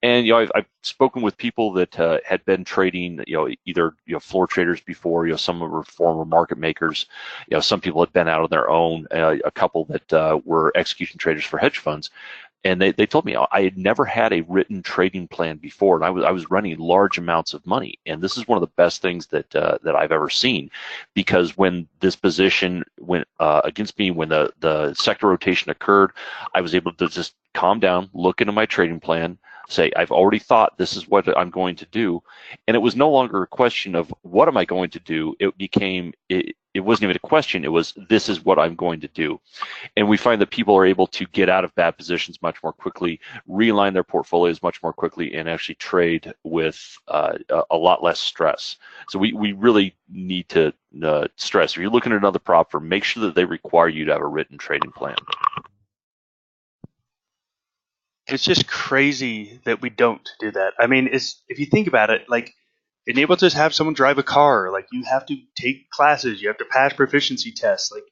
And I've spoken with people that had been trading, either floor traders before. Some were former market makers. Some people had been out on their own. A couple that were execution traders for hedge funds, and they told me I had never had a written trading plan before, and I was running large amounts of money. And this is one of the best things that I've ever seen, because when this position went against me, when the sector rotation occurred, I was able to just calm down, look into my trading plan, say, I've already thought this is what I'm going to do. And it was no longer a question of what am I going to do? It wasn't even a question. It was, this is what I'm going to do. And we find that people are able to get out of bad positions much more quickly, realign their portfolios much more quickly, and actually trade with a lot less stress. So we really need to stress. If you're looking at another prop firm, make sure that they require you to have a written trading plan. It's just crazy that we don't do that. I mean, if you think about it, like being able to have someone drive a car, like you have to take classes, you have to pass proficiency tests. Like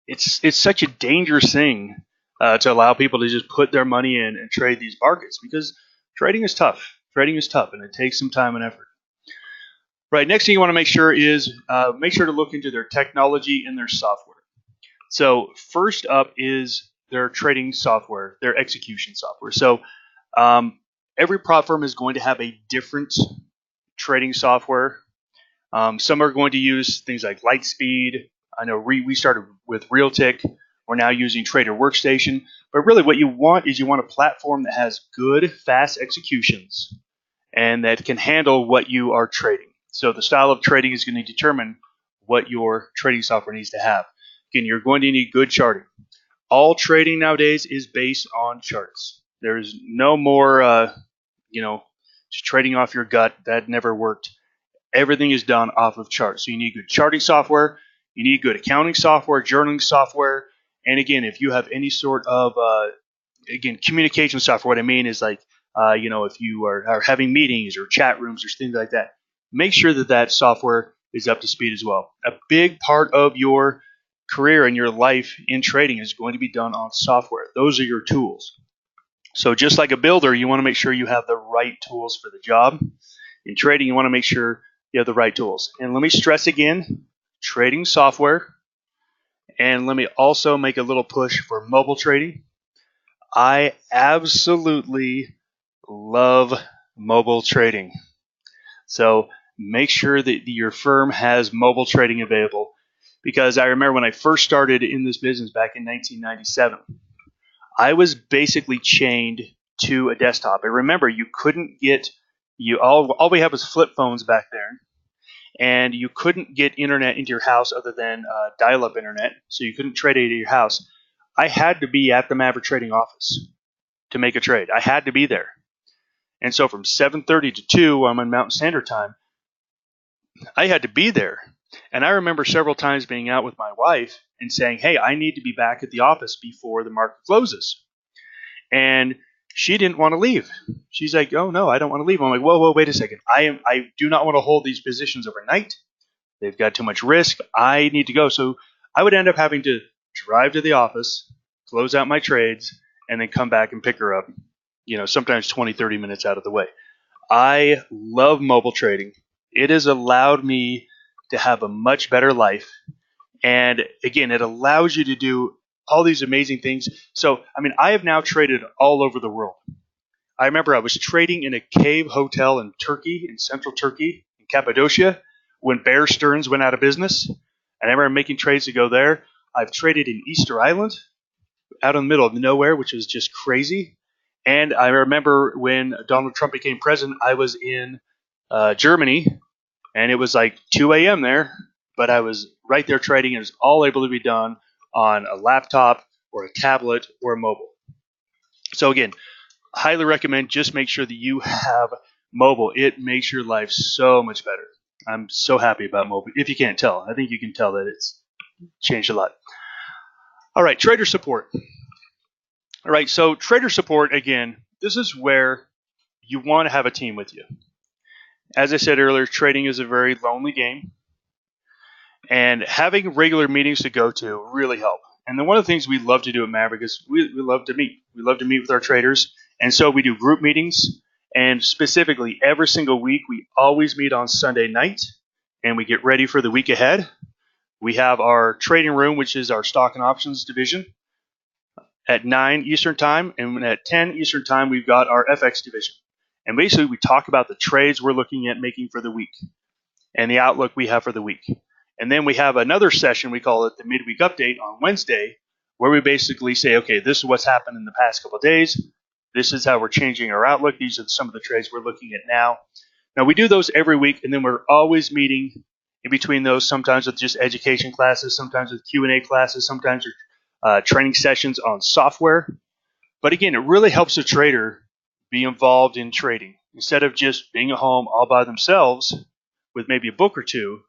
it's such a dangerous thing to allow people to just put their money in and trade these markets, because trading is tough. Trading is tough, and it takes some time and effort. Right. Next thing you want to make sure is make sure to look into their technology and their software. So first up is their trading software, their execution software. So every prop firm is going to have a different trading software. Some are going to use things like Lightspeed. I know we started with Realtic. We're now using Trader Workstation. But really what you want is you want a platform that has good, fast executions and that can handle what you are trading. So the style of trading is going to determine what your trading software needs to have. Again, you're going to need good charting. All trading nowadays is based on charts. There's no more, just trading off your gut. That never worked. Everything is done off of charts. So you need good charting software. You need good accounting software, journaling software. And again, if you have any sort of, communication software, what I mean is like, if you are having meetings or chat rooms or things like that, make sure that software is up to speed as well. A big part of your career and your life in trading is going to be done on software. Those are your tools. So just like a builder, you want to make sure you have the right tools for the job. In trading, you want to make sure you have the right tools. And let me stress again, trading software. And let me also make a little push for mobile trading. I absolutely love mobile trading. So make sure that your firm has mobile trading available, because I remember when I first started in this business back in 1997, I was basically chained to a desktop. I remember you couldn't get all we had was flip phones back there, and you couldn't get internet into your house other than dial-up internet, so you couldn't trade it at your house. I had to be at the Maverick trading office to make a trade. I had to be there. And so from 7:30 to 2, I'm on Mountain Standard Time, I had to be there. And I remember several times being out with my wife and saying, hey, I need to be back at the office before the market closes. And she didn't want to leave. She's like, oh, no, I don't want to leave. I'm like, whoa, wait a second. I do not want to hold these positions overnight. They've got too much risk. I need to go. So I would end up having to drive to the office, close out my trades, and then come back and pick her up, sometimes 20, 30 minutes out of the way. I love mobile trading. It has allowed me to have a much better life. And again, it allows you to do all these amazing things. So, I have now traded all over the world. I remember I was trading in a cave hotel in Turkey, in central Turkey, in Cappadocia, when Bear Stearns went out of business. And I remember making trades to go there. I've traded in Easter Island, out in the middle of nowhere, which was just crazy. And I remember when Donald Trump became president, I was in Germany, and it was like 2 a.m. there, but I was right there trading. It was all able to be done on a laptop or a tablet or a mobile. So again, highly recommend just make sure that you have mobile. It makes your life so much better. I'm so happy about mobile. If you can't tell, I think you can tell that it's changed a lot. All right, trader support. All right, so trader support, again, this is where you want to have a team with you. As I said earlier, trading is a very lonely game, and having regular meetings to go to really help. And then one of the things we love to do at Maverick is we love to meet. We love to meet with our traders, and so we do group meetings. And specifically, every single week, we always meet on Sunday night, and we get ready for the week ahead. We have our trading room, which is our stock and options division, at 9 Eastern Time, and at 10 Eastern Time, we've got our FX division. And basically, we talk about the trades we're looking at making for the week and the outlook we have for the week. And then we have another session, we call it the midweek update on Wednesday, where we basically say, okay, this is what's happened in the past couple of days. This is how we're changing our outlook. These are some of the trades we're looking at now. Now, we do those every week, and then we're always meeting in between those, sometimes with just education classes, sometimes with Q&A classes, sometimes with training sessions on software. But again, it really helps a trader be involved in trading. Instead of just being at home all by themselves with maybe a book or two,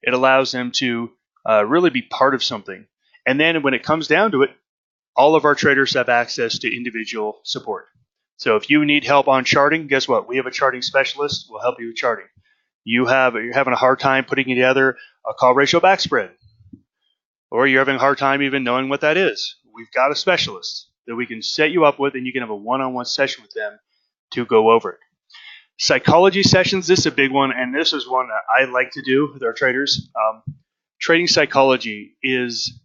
it allows them to really be part of something. And then when it comes down to it, all of our traders have access to individual support. So if you need help on charting, guess what? We have a charting specialist. We'll help you with charting. You're having a hard time putting together a call ratio back spread, or you're having a hard time even knowing what that is. We've got a specialist that we can set you up with, and you can have a one-on-one session with them to go over it. Psychology sessions, this is a big one, and this is one that I like to do with our traders. Trading psychology is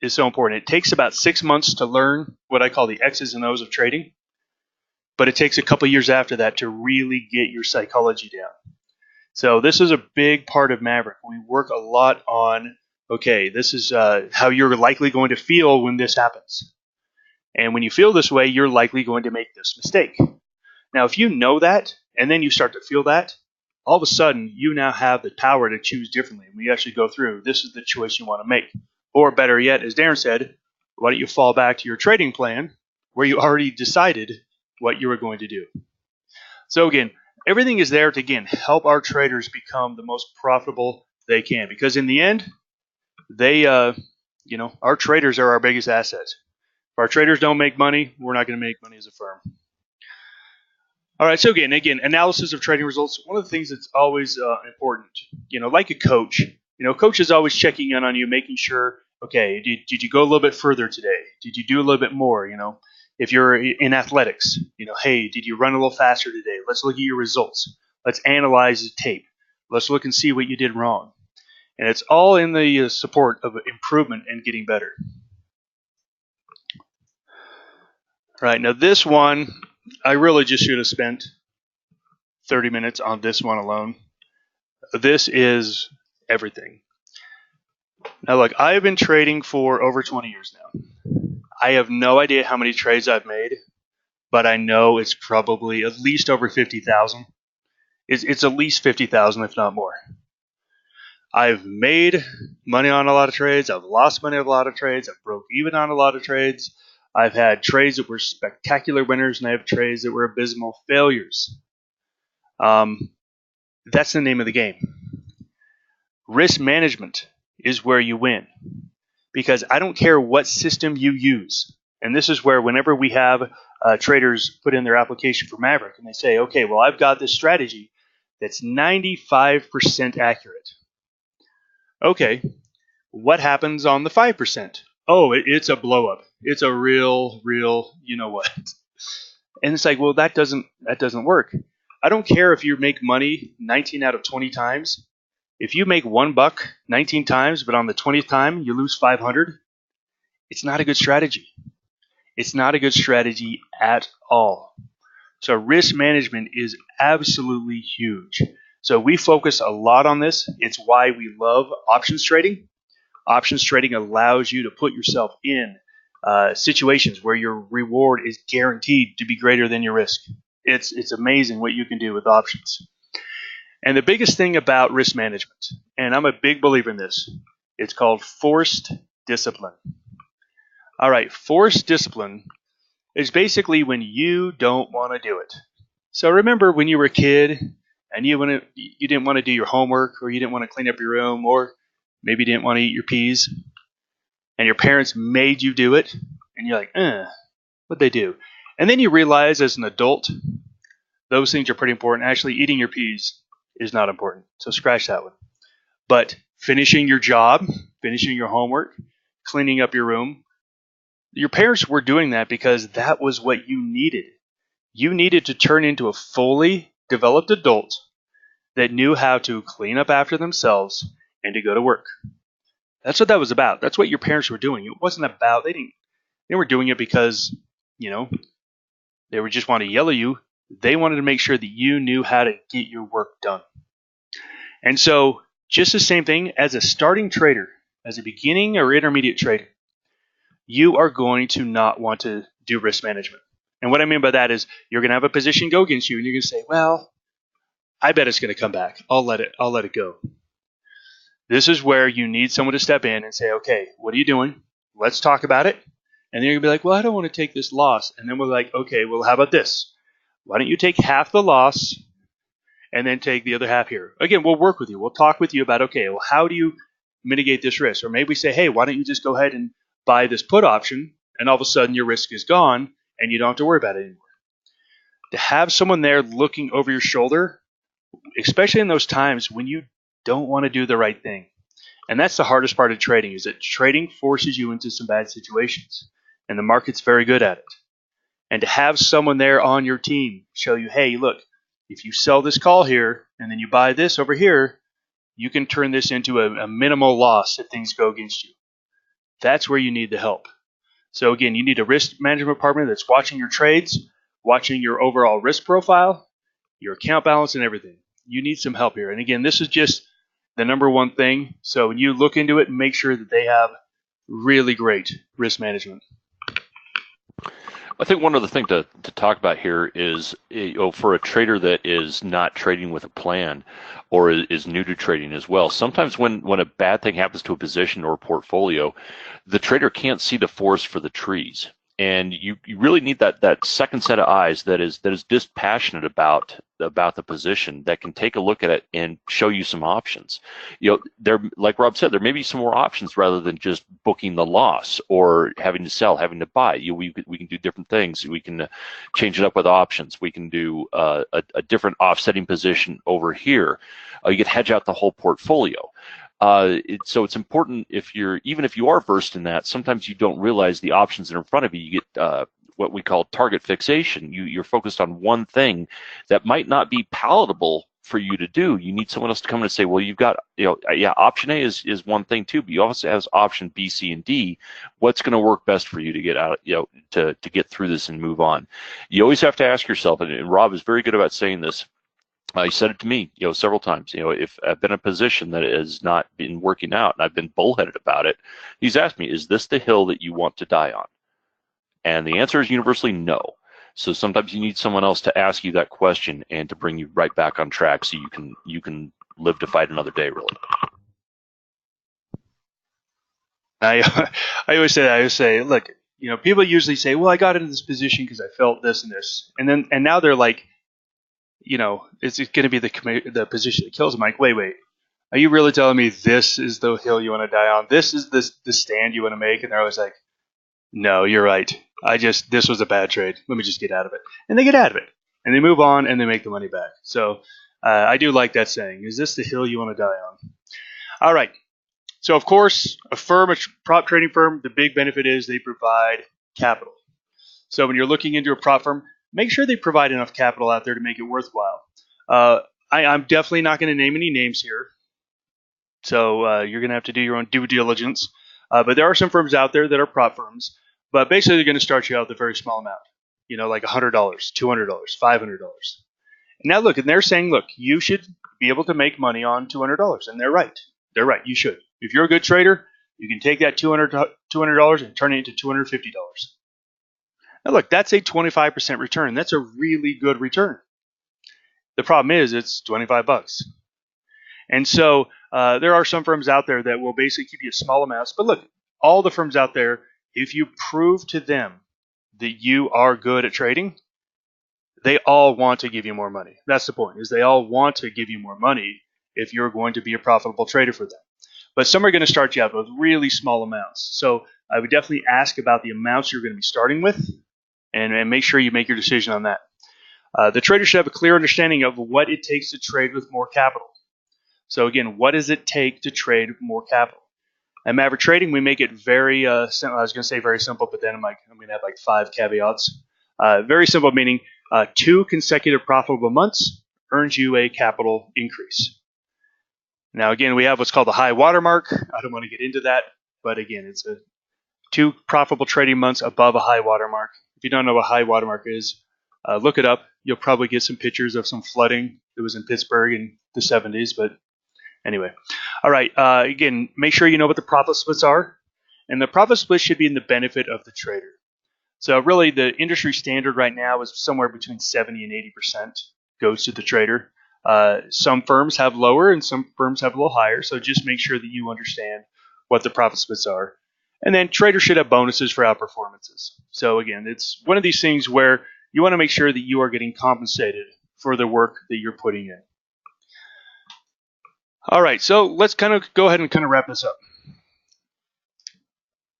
so important. It takes about 6 months to learn what I call the X's and O's of trading, but it takes a couple years after that to really get your psychology down. So this is a big part of Maverick. We work a lot on, okay, this is how you're likely going to feel when this happens. And when you feel this way, you're likely going to make this mistake. Now, if you know that, and then you start to feel that, all of a sudden, you now have the power to choose differently. When you actually go through, this is the choice you want to make. Or better yet, as Darren said, why don't you fall back to your trading plan where you already decided what you were going to do. So again, everything is there to, again, help our traders become the most profitable they can. Because in the end, they, our traders are our biggest assets. If our traders don't make money, we're not going to make money as a firm. All right, so again, analysis of trading results. One of the things that's always important, like a coach, coach is always checking in on you, making sure, okay, did you go a little bit further today? Did you do a little bit more? If you're in athletics, hey, did you run a little faster today? Let's look at your results. Let's analyze the tape. Let's look and see what you did wrong. And it's all in the support of improvement and getting better. All right, now this one, I really just should have spent 30 minutes on this one alone. This is everything. Now, look, I've been trading for over 20 years now. I have no idea how many trades I've made, but I know it's probably at least over 50,000. It's at least 50,000, if not more. I've made money on a lot of trades. I've lost money on a lot of trades. I've broke even on a lot of trades. I've had trades that were spectacular winners, and I have trades that were abysmal failures. That's the name of the game. Risk management is where you win, because I don't care what system you use. And this is where whenever we have traders put in their application for Maverick and they say, okay, well, I've got this strategy that's 95% accurate. Okay, what happens on the 5%? Oh, it's a blow up. It's a real, you know what. And it's like, well, that doesn't work. I don't care if you make money 19 out of 20 times. If you make $1 19 times, but on the 20th time you lose 500, it's not a good strategy. It's not a good strategy at all. So risk management is absolutely huge. So we focus a lot on this. It's why we love options trading. Options trading allows you to put yourself in situations where your reward is guaranteed to be greater than your risk. It's amazing what you can do with options. And the biggest thing about risk management, and I'm a big believer in this, it's called forced discipline. All right, forced discipline is basically when you don't want to do it. So remember when you were a kid and you didn't want to do your homework, or you didn't want to clean up your room, or maybe you didn't want to eat your peas, and your parents made you do it, and you're like, what'd they do? And then you realize as an adult, those things are pretty important. Actually, eating your peas is not important, so scratch that one. But finishing your job, finishing your homework, cleaning up your room, your parents were doing that because that was what you needed. You needed to turn into a fully developed adult that knew how to clean up after themselves and to go to work. That's what that was about. That's what your parents were doing. It wasn't about they were doing it because, they would just want to yell at you. They wanted to make sure that you knew how to get your work done. And so, just the same thing as a starting trader, as a beginning or intermediate trader, you are going to not want to do risk management. And what I mean by that is you're going to have a position go against you, and you're going to say, well, I bet it's going to come back. I'll let it go. This is where you need someone to step in and say, okay, what are you doing? Let's talk about it. And then you're going to be like, well, I don't want to take this loss. And then we're like, okay, well, how about this? Why don't you take half the loss and then take the other half here? Again, we'll work with you. We'll talk with you about, okay, well, how do you mitigate this risk? Or maybe we say, hey, why don't you just go ahead and buy this put option, and all of a sudden your risk is gone and you don't have to worry about it anymore. To have someone there looking over your shoulder, especially in those times when you don't want to do the right thing. And that's the hardest part of trading, is that trading forces you into some bad situations. And the market's very good at it. And to have someone there on your team show you, hey, look, if you sell this call here and then you buy this over here, you can turn this into a minimal loss if things go against you. That's where you need the help. So again, you need a risk management partner that's watching your trades, watching your overall risk profile, your account balance, and everything. You need some help here. And again, this is just the number one thing. So when you look into it, make sure that they have really great risk management. I think one other thing to talk about here is, for a trader that is not trading with a plan or is new to trading as well, sometimes when a bad thing happens to a position or a portfolio, the trader can't see the forest for the trees. And you really need that second set of eyes that is dispassionate about the position, that can take a look at it and show you some options. There, like Rob said, there may be some more options rather than just booking the loss or having to sell, having to buy. We can do different things. We can change it up with options. We can do a different offsetting position over here. You can hedge out the whole portfolio. So it's important, even if you are versed in that, sometimes you don't realize the options that are in front of you. You get what we call target fixation. You're focused on one thing that might not be palatable for you to do. You need someone else to come in and say, well, you've got, option A is one thing too, but you also have option B, C, and D. What's going to work best for you to get out, to get through this and move on? You always have to ask yourself, and Rob is very good about saying this. He said it to me, several times. If I've been in a position that has not been working out and I've been bullheaded about it, he's asked me, is this the hill that you want to die on? And the answer is universally no. So sometimes you need someone else to ask you that question and to bring you right back on track so you can live to fight another day, really. I always say that. I always say, look, people usually say, well, I got into this position because I felt this and this. And now they're like, is it going to be the position that kills them? Like, wait, are you really telling me this is the hill you want to die on? This is the stand you want to make? And they're always like, no, you're right. This was a bad trade. Let me just get out of it. And they get out of it. And they move on and they make the money back. So I do like that saying. Is this the hill you want to die on? All right. So, of course, a prop trading firm, the big benefit is they provide capital. So when you're looking into a prop firm, make sure they provide enough capital out there to make it worthwhile. I'm definitely not going to name any names here. So you're going to have to do your own due diligence. But there are some firms out there that are prop firms. But basically, they're going to start you out with a very small amount. Like $100, $200, $500. Now, look, and they're saying, look, you should be able to make money on $200. And they're right. They're right. You should. If you're a good trader, You can take that $200 and turn it into $250. Now look, that's a 25% return. That's a really good return. The problem is it's 25 bucks. And so there are some firms out there that will basically give you small amounts. But look, all the firms out there, if you prove to them that you are good at trading, they all want to give you more money. That's the point, is they all want to give you more money if you're going to be a profitable trader for them. But some are going to start you out with really small amounts. So I would definitely ask about the amounts you're going to be starting with and make sure you make your decision on that. The trader should have a clear understanding of what it takes to trade with more capital. So again, what does it take to trade with more capital? At Maverick Trading, we make it very simple. I was going to say very simple, but then I'm going to have like 5 caveats. Very simple, meaning 2 consecutive profitable months earns you a capital increase. Now, again, we have what's called the high watermark. I don't want to get into that, but again, it's 2 profitable trading months above a high watermark. If you don't know what high watermark is, look it up. You'll probably get some pictures of some flooding that was in Pittsburgh in the 70s, but anyway. All right, again, make sure you know what the profit splits are, and the profit split should be in the benefit of the trader. So really, the industry standard right now is somewhere between 70 and 80% goes to the trader. Some firms have lower and some firms have a little higher, so just make sure that you understand what the profit splits are. And then traders should have bonuses for outperformances. So again, it's one of these things where you want to make sure that you are getting compensated for the work that you're putting in. All right, so let's kind of go ahead and kind of wrap this up.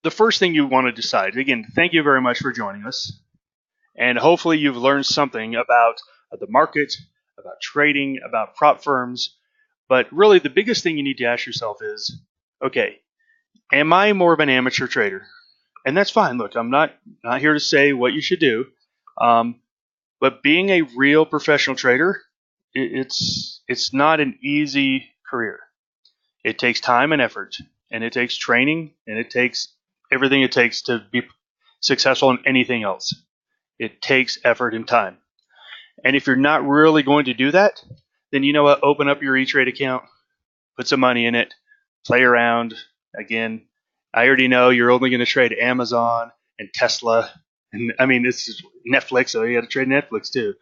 The first thing you want to decide, again, thank you very much for joining us. And hopefully you've learned something about the market, about trading, about prop firms. But really the biggest thing you need to ask yourself is, okay, am I more of an amateur trader? And that's fine. Look, I'm not here to say what you should do. But being a real professional trader, it's not an easy career. It takes time and effort, and it takes training, and it takes everything it takes to be successful in anything else. It takes effort and time. And if you're not really going to do that, then you know what? Open up your E-Trade account, put some money in it, play around. Again, I already know you're only going to trade Amazon and Tesla. And I mean, this is Netflix, so you got to trade Netflix too.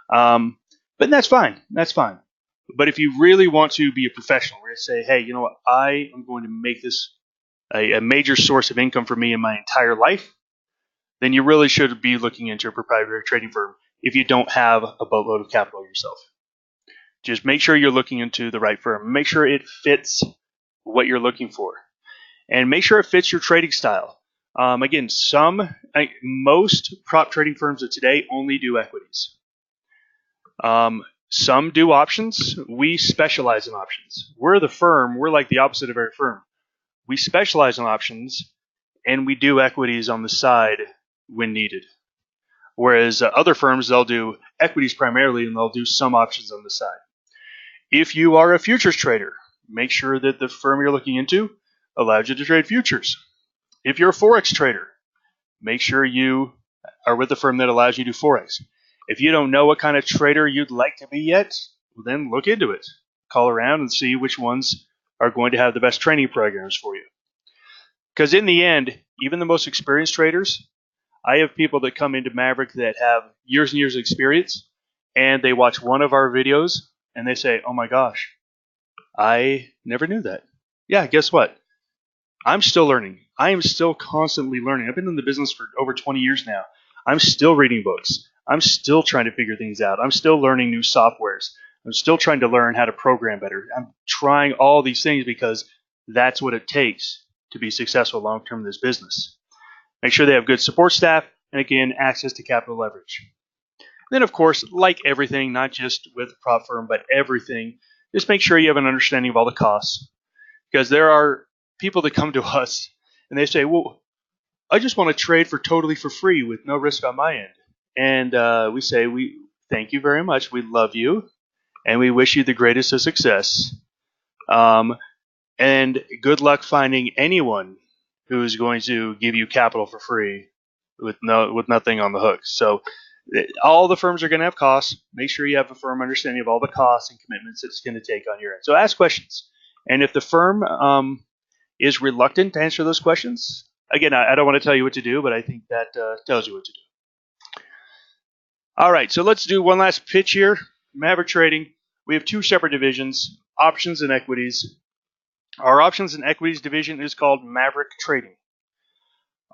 But that's fine. That's fine. But if you really want to be a professional, where you say, hey, you know what? I am going to make this a major source of income for me in my entire life, then you really should be looking into a proprietary trading firm if you don't have a boatload of capital yourself. Just make sure you're looking into the right firm. Make sure it fits what you're looking for. And make sure it fits your trading style. Again, most prop trading firms of today only do equities. Some do options. We specialize in options. We're like the opposite of every firm. We specialize in options, and we do equities on the side when needed. Whereas other firms, they'll do equities primarily, and they'll do some options on the side. If you are a futures trader, make sure that the firm you're looking into allows you to trade futures. If you're a Forex trader, make sure you are with a firm that allows you to do Forex. If you don't know what kind of trader you'd like to be yet, well, then look into it. Call around and see which ones are going to have the best training programs for you. Because in the end, even the most experienced traders, I have people that come into Maverick that have years and years of experience, and they watch one of our videos, and they say, oh my gosh, I never knew that. Yeah, guess what? I'm still learning. I am still constantly learning. I've been in the business for over 20 years now. I'm still reading books. I'm still trying to figure things out. I'm still learning new softwares. I'm still trying to learn how to program better. I'm trying all these things because that's what it takes to be successful long-term in this business. Make sure they have good support staff and, again, access to capital leverage. Then, of course, like everything, not just with a prop firm, but everything, just make sure you have an understanding of all the costs. Because there are people that come to us and they say, well, I just want to trade totally for free with no risk on my end. And we say, we thank you very much. We love you. And we wish you the greatest of success. And good luck finding anyone who is going to give you capital for free with nothing on the hook. So all the firms are going to have costs. Make sure you have a firm understanding of all the costs and commitments it's going to take on your end. So ask questions. And if the firm is reluctant to answer those questions. Again, I don't want to tell you what to do, but I think that tells you what to do. All right, so let's do one last pitch here. Maverick Trading. We have two separate divisions, options and equities. Our options and equities division is called Maverick Trading.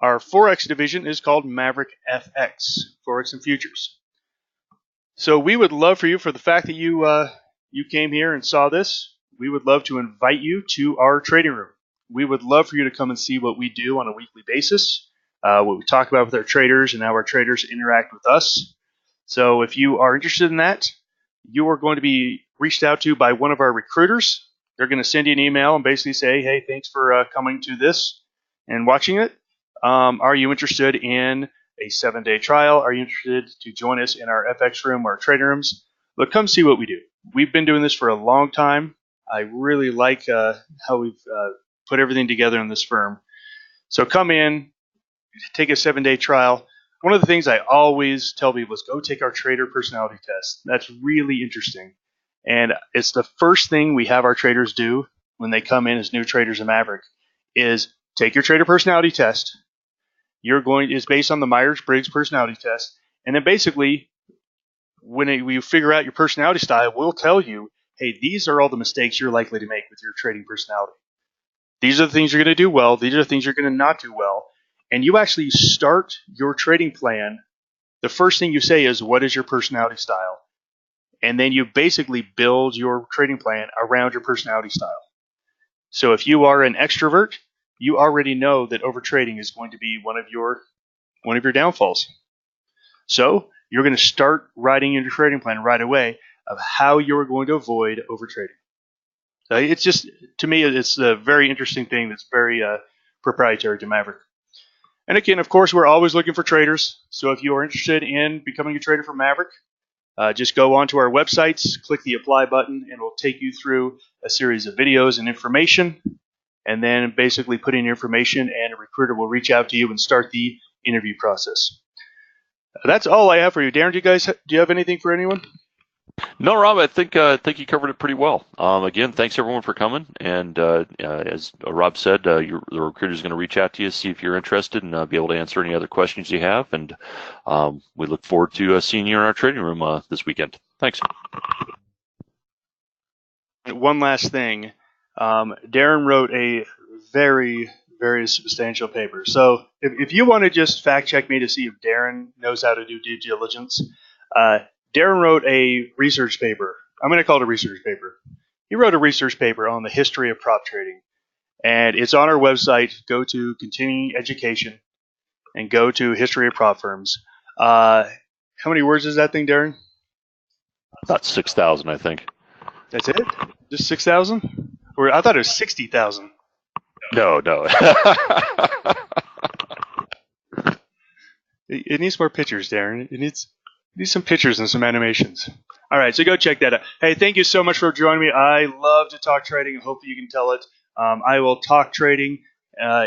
Our Forex division is called Maverick FX, Forex and Futures. So we would love for you, for the fact that you came here and saw this, we would love to invite you to our trading room. We would love for you to come and see what we do on a weekly basis, what we talk about with our traders, and how our traders interact with us. So if you are interested in that, you are going to be reached out to by one of our recruiters. They're going to send you an email and basically say, hey, thanks for coming to this and watching it. Are you interested in a 7-day trial? Are you interested to join us in our FX room or trading rooms? Look, come see what we do. We've been doing this for a long time. I really like how we've put everything together in this firm. So come in, take a 7-day trial. One of the things I always tell people is go take our trader personality test. That's really interesting. And it's the first thing we have our traders do when they come in as new traders in Maverick is take your trader personality test. It's based on the Myers-Briggs personality test. And then basically, when we figure out your personality style, we'll tell you, hey, these are all the mistakes you're likely to make with your trading personality. These are the things you're going to do well. These are the things you're going to not do well. And you actually start your trading plan. The first thing you say is, what is your personality style? And then you basically build your trading plan around your personality style. So if you are an extrovert, you already know that overtrading is going to be one of your downfalls. So you're going to start writing your trading plan right away of how you're going to avoid overtrading. So it's just, to me, it's a very interesting thing that's very proprietary to Maverick. And again, of course, we're always looking for traders. So if you are interested in becoming a trader for Maverick, just go onto our websites, click the apply button, and it'll take you through a series of videos and information. And then basically put in your information, and a recruiter will reach out to you and start the interview process. That's all I have for you. Darren, do you have anything for anyone? No, Rob, I think you covered it pretty well. Again, thanks everyone for coming. And as Rob said, the recruiter is going to reach out to you, see if you're interested, and be able to answer any other questions you have. And we look forward to seeing you in our trading room this weekend. Thanks. One last thing. Darren wrote a very, very substantial paper. So if you want to just fact check me to see if Darren knows how to do due diligence, Darren wrote a research paper. I'm going to call it a research paper. He wrote a research paper on the history of prop trading, and it's on our website. Go to Continuing Education and go to History of Prop Firms. How many words is that thing, Darren? About 6,000, I think. That's it? Just 6,000? Or I thought it was 60,000. No. It needs more pictures, Darren. It needs some pictures and some animations. All right, so go check that out. Hey, thank you so much for joining me. I love to talk trading, and hopefully you can tell it. I will talk trading.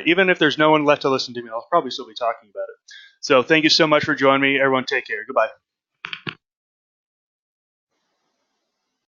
Even if there's no one left to listen to me, I'll probably still be talking about it. So thank you so much for joining me. Everyone, take care. Goodbye.